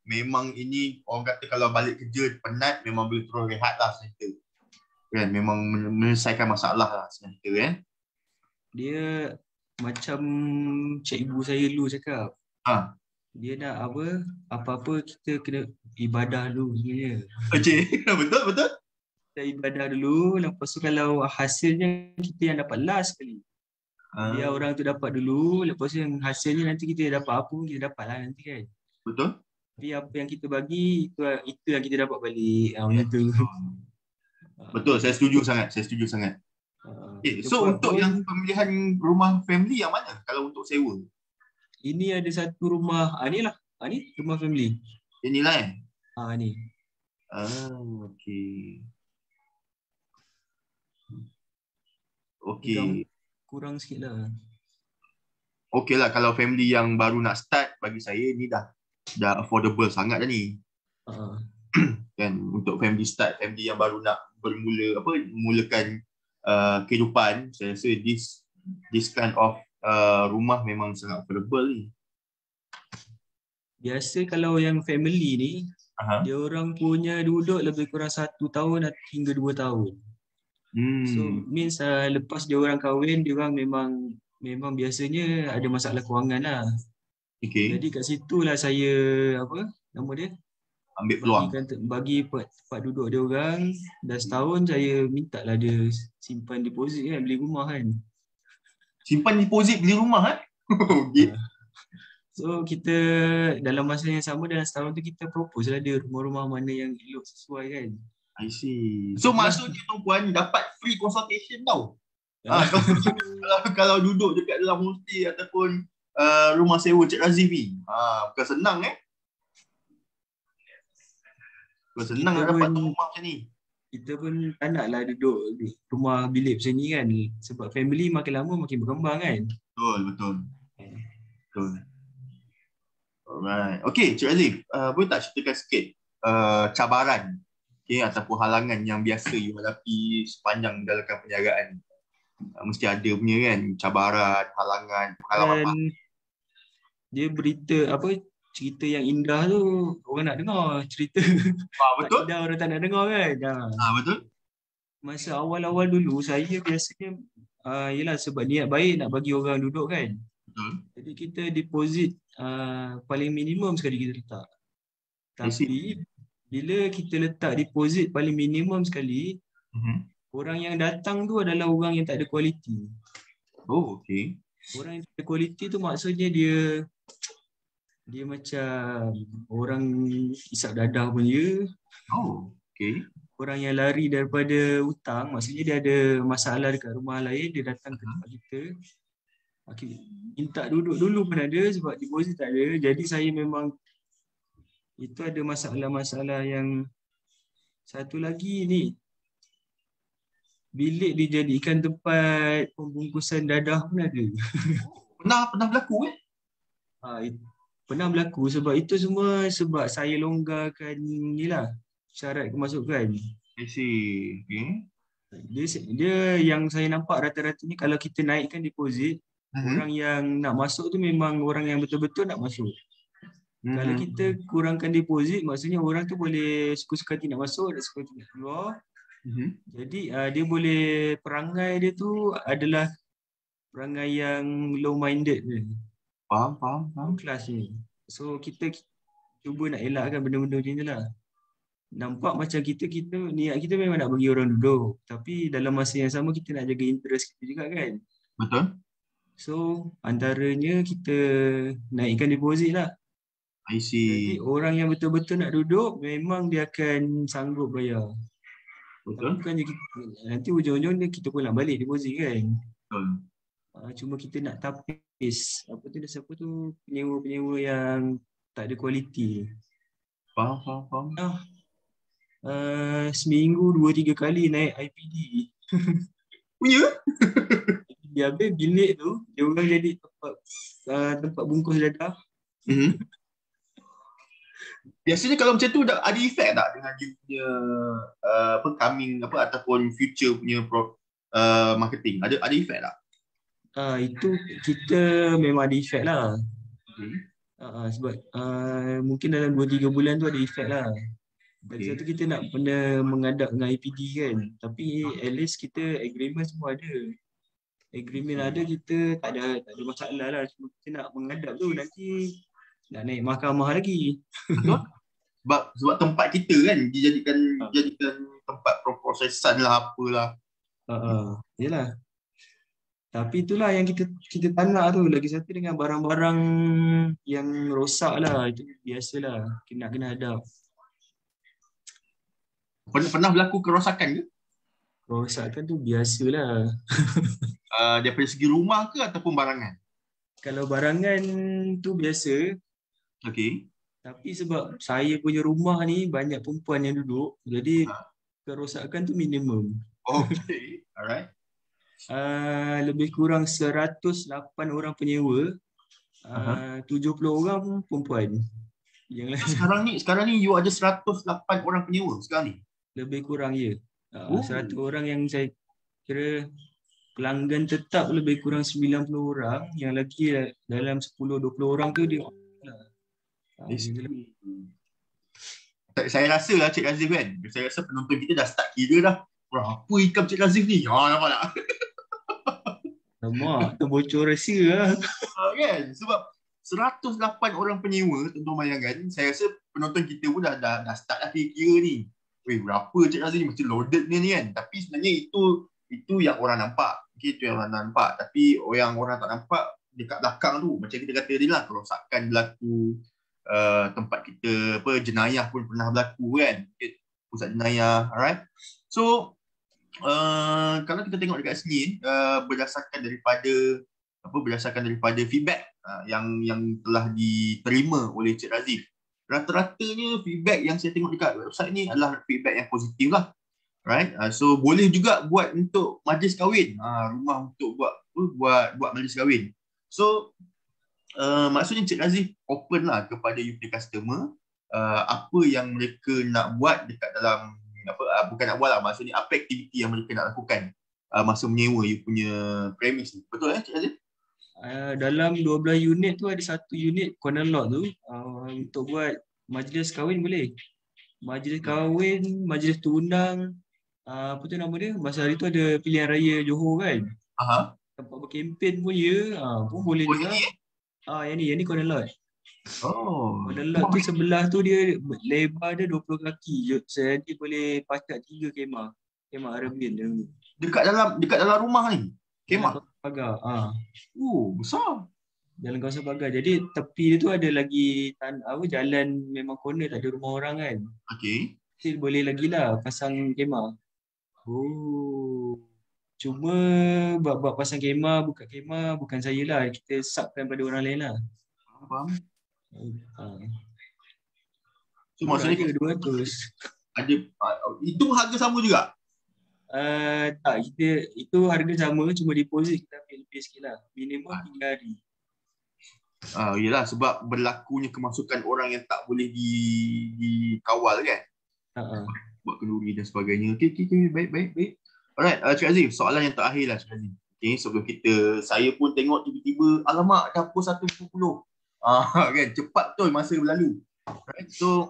memang ini orang kata kalau balik kerja penat memang boleh terus rehat lah sebenarnya. Kan memang menyelesaikan masalah lah sebenarnya kan. Dia macam cikgu saya dulu cakap. Ha. Dia nak apa-apa kita kena ibadah dulu sebenarnya. Okey, betul. Kita ibadah dulu, lepas tu kalau hasilnya kita yang dapat last sekali. Dia orang tu dapat dulu, lepas tu yang hasilnya nanti kita dapat apa pun kita dapat lah nanti kan. Betul. Tapi apa yang kita bagi itu yang kita dapat balik. Macam tu. Betul, saya setuju sangat. Okay, so untuk yang pemilihan rumah family yang mana kalau untuk sewa? Ini ada satu rumah, ni lah. Ni rumah family. Inilah Ni. Okey. Okey. Kurang sikit lah. Okey lah kalau family yang baru nak start bagi saya ni dah affordable sangat dah ni. Kan untuk family yang baru nak mulakan kehidupan, saya rasa this kind of rumah memang sangat affordable ni. Biasa kalau yang family ni, dia orang punya duduk lebih kurang 1 tahun hingga 2 tahun. So means lepas dia orang kahwin, dia orang memang biasanya ada masalah kewangan lah. Okay. Jadi kat situ lah saya nama dia? Ambil peluang. Bagi tempat duduk dia orang. Dah setahun saya minta lah dia simpan deposit kan, beli rumah kan. Simpan deposit beli rumah Okay. So kita dalam masa yang sama dalam setahun tu kita propose lah dia rumah-rumah mana yang elok sesuai kan. I see. So maksudnya tuan dapat free consultation tau. Kalau duduk dekat dalam homestay ataupun rumah sewa Cik Razif ni. Bukan senang Bukan senang nak dapat rumah macam ni. Kita pun tak nak lah duduk rumah bilik macam ni kan. Sebab family makin lama makin berkembang kan. Betul. Alright. Okay Cik Razif, boleh tak ceritakan sikit cabaran ataupun halangan yang biasa you hadapi sepanjang dalam penjagaan? Mesti ada punya kan cabaran, halangan, pengalaman. Dia cerita yang indah tu orang nak dengar, cerita betul. Indah orang tak nak dengar kan. Betul. Masa awal-awal dulu saya biasanya yelah sebab niat baik nak bagi orang duduk kan. Betul. Jadi kita deposit paling minimum sekali kita letak. Tapi bila kita letak deposit paling minimum sekali, orang yang datang tu adalah orang yang tak ada kualiti. Okay. Orang yang tak ada kualiti tu maksudnya dia macam orang isap dadah pun dia. Okay. Orang yang lari daripada hutang, maksudnya dia ada masalah dekat rumah lain, dia datang ke tempat kita. Minta duduk dulu pun ada sebab deposit tak ada. Jadi saya memang itu ada masalah-masalah yang satu lagi ni. Bilik dijadikan tempat pembungkusan dadah pun ada. Pernah berlaku Pernah berlaku sebab itu semua sebab saya longgarkan syarat kemasukan. I see. Okay. Dia yang saya nampak rata-ratanya kalau kita naikkan deposit, orang yang nak masuk tu memang orang yang betul-betul nak masuk. Kalau kita kurangkan deposit, maksudnya orang tu boleh suka-suka hati nak masuk, nak suka-suka nak keluar. Jadi dia boleh, perangai dia tu adalah perangai yang low minded ni. Faham. Kelas ni. So kita cuba nak elakkan benda-benda macam ni lah. Nampak macam kita niat kita memang nak bagi orang duduk. Tapi dalam masa yang sama kita nak jaga interest kita juga kan. Betul. So antaranya kita naikkan deposit lah. I see. Jadi orang yang betul-betul nak duduk memang dia akan sanggup bayar. Betul. Bukan je nanti ujung-ujungnya kita pun nak balik deposit kan. Betul. Cuma kita nak tapis siapa tu penyewa-penyewa yang tak ada kualiti. Faham. Seminggu 2-3 kali naik IPD. Ya? Dia habis bilik tu dia orang jadi tempat bungkus dadah. Biasanya kalau macam tu ada efek tak dengan dia punya coming ataupun future punya marketing? Ada efek tak? Itu kita memang ada efek lah. Sebab mungkin dalam 2-3 bulan tu ada efek lah. Lagi Okay. satu kita nak kena mengadap dengan IPD kan. Tapi at least kita agreement semua ada. Agreement ada, kita tak ada masalah lah. Cuma kita nak mengadap tu nanti nak naik mahkamah lagi. Betul? Sebab tempat kita kan dijadikan tempat perprosesan lah apalah. Yelah. Tapi itulah yang kita tak nak tu. Lagi satu dengan barang-barang yang rosak lah. Itu biasalah. Kena hadap. Pernah berlaku kerosakan ke? Kerosakan tu biasalah. Daripada segi rumah ke ataupun barangan? Kalau barangan tu biasa. Okay. Tapi sebab saya punya rumah ni banyak perempuan yang duduk. Jadi kerosakan tu minimum. Okay. Alright. Lebih kurang 108 orang penyewa. 70 orang perempuan. Yang lain Sekarang ni you ada 108 orang penyewa sekarang ni? lebih kurang ya. 100 orang yang saya kira pelanggan tetap lebih kurang 90 orang. Yang lagi dalam 10-20 orang tu dia Saya rasa lah Cik Razif kan. Saya rasa penonton kita dah start kira dah. Berapa income Cik Razif ni? Nampak tak? Nampak, terbocor rahsia lah. Kan? Sebab 108 orang penyewa, tuan-tuan bayangkan, saya rasa penonton kita pun dah start dah kira ni. Weh, berapa Cik Razif ni? Mesti loaded ni kan. Tapi sebenarnya itu yang orang nampak. Okay, itu yang orang nampak. Tapi yang orang tak nampak dekat belakang tu. Macam kita kata tadi lah, kerosakan berlaku. Tempat kita jenayah pun pernah berlaku kan. Pusat jenayah. Alright. So, kalau kita tengok dekat sini, berdasarkan daripada feedback yang telah diterima oleh Cik Razif, rata-ratanya feedback yang saya tengok dekat website ni adalah feedback yang positif lah. Right? So boleh juga buat untuk majlis kahwin, rumah untuk buat majlis kahwin. So maksudnya Cik Razif open lah kepada you punya customer, apa yang mereka nak buat dekat dalam bukan nak buat lah, maksudnya apa aktiviti yang mereka nak lakukan masa menyewa you punya premis ni. Betul Cik Razif? Dalam 12 unit tu ada satu unit corner lot tu untuk buat majlis kahwin boleh. Majlis kahwin, majlis tunang, apa tu nama dia? Masa hari tu ada pilihan raya Johor kan. Tempat berkempen pun pun boleh juga. Yang ni corner lot. Corner lot tu sebelah tu dia lebar dia 20 kaki. Jadi boleh pacak 3 kemah. Kemah Arabian. Dekat dalam rumah ni. Kemah. Pagar. Besar. Jalan kawasan pagar. Jadi tepi dia tu ada lagi jalan memang corner, tak ada rumah orang kan. Okay. Jadi boleh lagi lah pasang kemah. Cuma buat pasang kemah, buka kemah bukan saya lah. Kita subkan pada orang lain lah. Faham. So maksudnya 200. Ada itu harga sama juga? Tak, itu harga sama, cuma deposit kita ambil lebih sikit lah. Minimum 3 hari. Yelah, sebab berlakunya kemasukan orang yang tak boleh dikawal kan. Buat kenduri dan sebagainya. Okay, baik. Alright, Cik Azif, soalan yang terakhir lah Cik Azif. Okay, sebelum saya pun tengok tiba-tiba, alamak dah post 150. Kan, cepat betul masa berlalu. Alright, so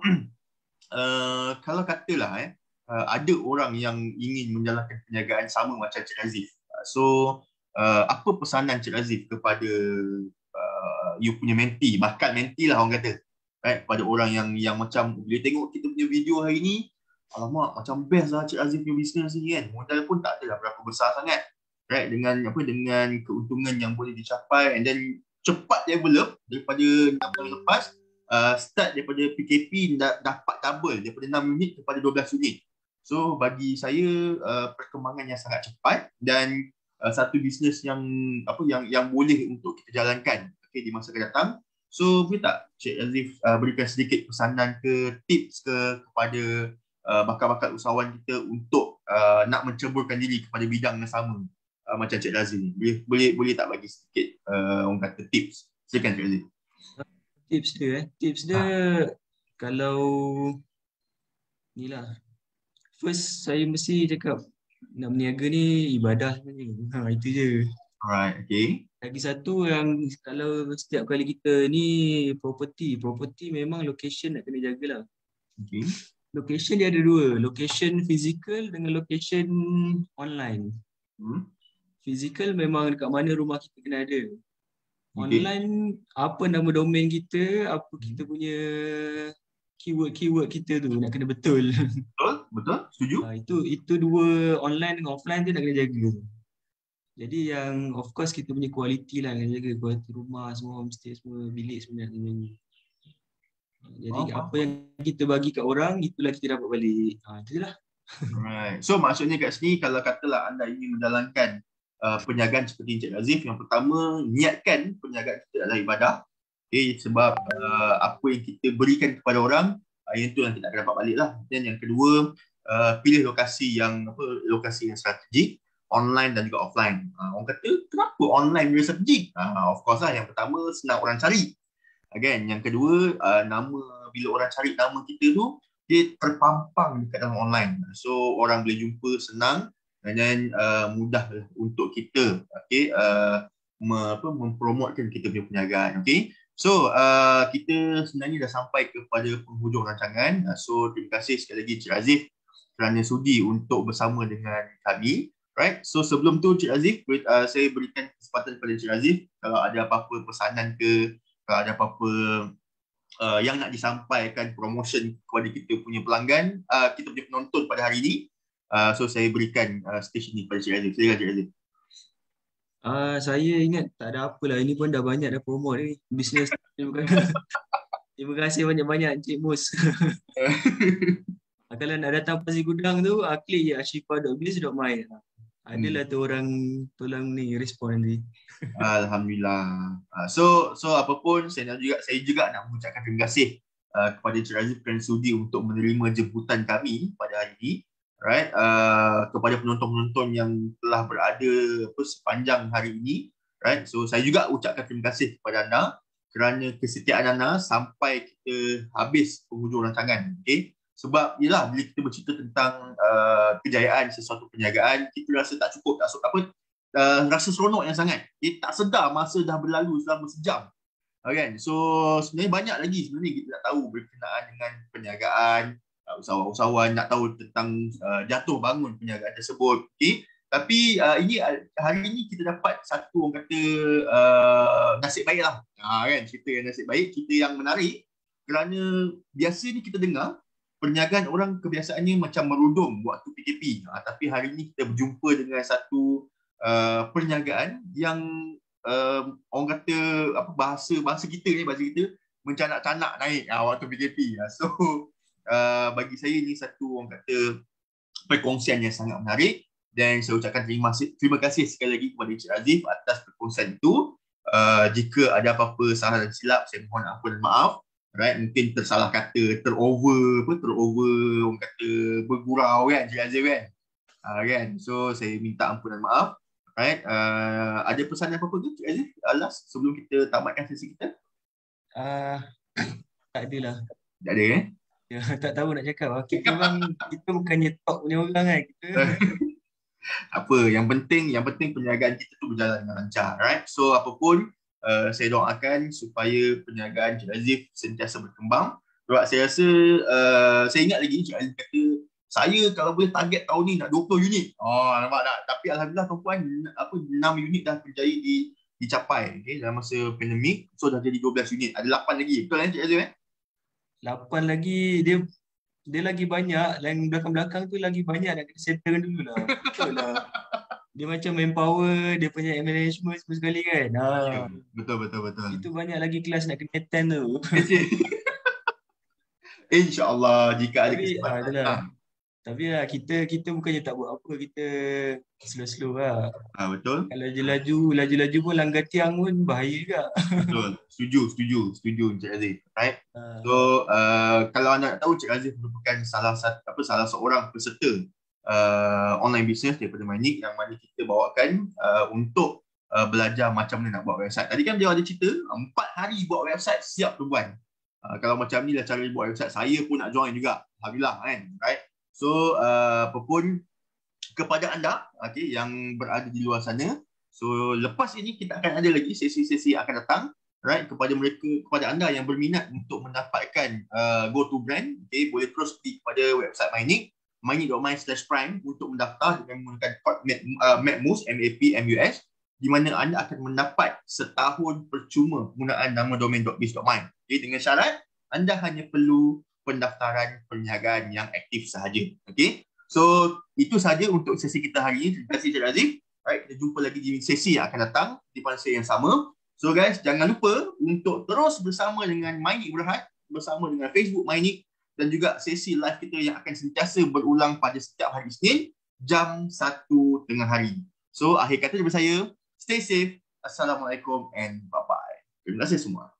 kalau katalah ada orang yang ingin menjalankan perniagaan sama macam Cik Razif. So, apa pesanan Cik Razif kepada you punya mentee, bakal mentee lah orang kata. Right? Kepada orang yang macam boleh tengok kita punya video hari ni, alamak macam best lah Cik Razif punya bisnes ni kan. Modal pun tak adalah berapa besar sangat. Right? Dengan keuntungan yang boleh dicapai, and then cepat develop daripada 6 tahun lepas. Start daripada PKP dapat double daripada 6 unit kepada 12 unit. So bagi saya perkembangan yang sangat cepat dan satu bisnes yang boleh untuk kita jalankan di masa akan datang. So boleh tak Cik Razif berikan sedikit pesanan ke tips kepada bakal-bakal usahawan kita untuk nak menceburkan diri kepada bidang yang sama macam Cik Razif ni? Boleh tak bagi sedikit orang kata tips? Silakan Cik Razif. Tips dia kalau ni lah. First saya mesti cakap nak berniaga ni ibadah sebenarnya. Itu je. Alright, okay. Lagi satu yang kalau setiap kali kita ni property memang location nak kena jagalah. Okay. Location dia ada dua, location physical dengan location online. Physical memang dekat mana rumah kita kena ada. Online apa nama domain kita, apa kita punya keyword kita tu nak kena betul. Betul, setuju. Itu dua online dengan offline tu nak kena jaga. Jadi yang of course kita punya quality lah kena jaga, quality rumah semua, homestay semua, bilik semua nak kena jaga. Jadi apa yang kita bagi kat orang itulah kita dapat balik. Itulah. Alright. So maksudnya kat sini kalau katalah anda ingin menjalankan perniagaan seperti Encik Razif, yang pertama niatkan perniagaan kita adalah ibadah. Okay, sebab apa yang kita berikan kepada orang yang tu yang kita akan dapat balik lah. Dan yang kedua, pilih lokasi yang strategik, online dan juga offline. Orang kata kenapa online dia strategik? Of course lah, yang pertama senang orang cari. Again, yang kedua, bila orang cari nama kita tu, dia terpampang dekat dalam online. So orang boleh jumpa senang dan mudah untuk kita mempromotkan kita punya perniagaan. Okay? So kita sebenarnya dah sampai kepada penghujung rancangan. So terima kasih sekali lagi Cik Razif kerana sudi untuk bersama dengan kami. Right? So sebelum tu Cik Razif, saya berikan kesempatan kepada Cik Razif kalau ada apa-apa pesanan ke, kalau ada apa-apa yang nak disampaikan promotion kepada kita punya pelanggan, kita punya penonton pada hari ini. So saya berikan stage ni kepada Cik Razif. Silakan Cik Razif. Saya ingat tak ada apalah, ini pun dah banyak dah promote ni. Bisnes. Terima kasih banyak-banyak Encik Mus. Kalau nak datang Pasir Gudang tu, klik je ashifa.biz.my. Adalah tu orang tolong ni respon nanti. Alhamdulillah. So apapun saya juga nak mengucapkan terima kasih kepada Cik Razif kerana sudi untuk menerima jemputan kami pada hari ini. Right, kepada penonton-penonton yang telah berada sepanjang hari ini, right. So saya juga ucapkan terima kasih kepada anda kerana kesetiaan anda sampai kita habis penghujung rancangan. Okay, sebab yalah bila kita bercerita tentang kejayaan sesuatu perniagaan, kita rasa tak cukup, rasa seronok yang sangat. Kita tak sedar masa dah berlalu selama sejam. Okay, so sebenarnya banyak lagi kita nak tahu berkenaan dengan perniagaan. Usahawan nak tahu tentang jatuh bangun perniagaan tersebut. Okay? Tapi hari ini kita dapat satu orang kata nasib baik lah. Kan? Cerita yang nasib baik, cerita yang menarik kerana biasa ni kita dengar perniagaan orang kebiasaannya macam merudum waktu PKP. Tapi hari ini kita berjumpa dengan satu perniagaan yang orang kata bahasa kita mencanak-canak naik waktu PKP. So bagi saya ini satu orang kata perkongsian yang sangat menarik dan saya ucapkan terima kasih sekali lagi kepada Encik Razif atas perkongsian itu. Jika ada apa-apa salah dan silap, saya mohon ampun dan maaf. Right, mungkin tersalah kata, terover orang kata bergurau kan Encik Razif kan. Kan, so saya minta ampun dan maaf. Right, ada pesan apa-apa tu Encik Razif last sebelum kita tamatkan sesi kita? Tak adalah. Tak ada kan? Ya, tak tahu nak cakap. Kita bukannya talk punya orang kan. Apa, yang penting perniagaan kita tu berjalan dengan lancar, right? So apapun, saya doakan supaya perniagaan Cik Razif sentiasa berkembang. Sebab saya rasa, saya ingat lagi Cik Razif kata, saya kalau boleh target tahun ni nak 20 unit. Nampak tak? Tapi alhamdulillah tuan-puan, 6 unit dah berjaya dicapai, okay, dalam masa pandemik. So dah jadi 12 unit. Ada 8 lagi. Betul kan Cik Razif 8 lagi, dia lagi banyak, yang belakang-belakang tu lagi banyak nak kena settle dulu lah. Betul lah. Dia macam manpower, dia punya management semua sekali kan. Betul. Itu banyak lagi kelas nak kena attend tu. InsyaAllah jika ada kesempatan. Tapi lah kita bukannya tak buat apa, kita slow-slow lah. Betul. Kalau laju-laju pun langgar tiang pun bahaya juga. Betul. Setuju Encik Razif. Right? So kalau anda nak tahu, Encik Razif merupakan salah seorang peserta online business daripada Mynik yang mana kita bawakan untuk belajar macam mana nak buat website. Tadi kan dia ada cerita 4 hari buat website siap tuan. Kalau macam ni lah cara buat website, saya pun nak join juga. Alhamdulillah kan. Right? So apapun kepada anda yang berada di luar sana, So lepas ini kita akan ada lagi sesi-sesi yang akan datang, right, kepada anda yang berminat untuk mendapatkan go to brand, okay, boleh terus pergi kepada website Mynick, mynick.my/prime untuk mendaftar dengan menggunakan kod MAPMUS, MAPMUS, di mana anda akan mendapat setahun percuma penggunaan nama domain .biz.my. Okay, dengan syarat anda hanya perlu pendaftaran perniagaan yang aktif sahaja. Okay, so itu sahaja untuk sesi kita hari ini. Terima kasih Encik Razif. Right, kita jumpa lagi di sesi yang akan datang di masa yang sama. So guys, jangan lupa untuk terus bersama dengan Mynick Berhad, bersama dengan Facebook Mynick, dan juga sesi live kita yang akan sentiasa berulang pada setiap hari Isnin jam 1 tengah hari. So akhir kata daripada saya, stay safe. Assalamualaikum and bye-bye. Terima kasih semua.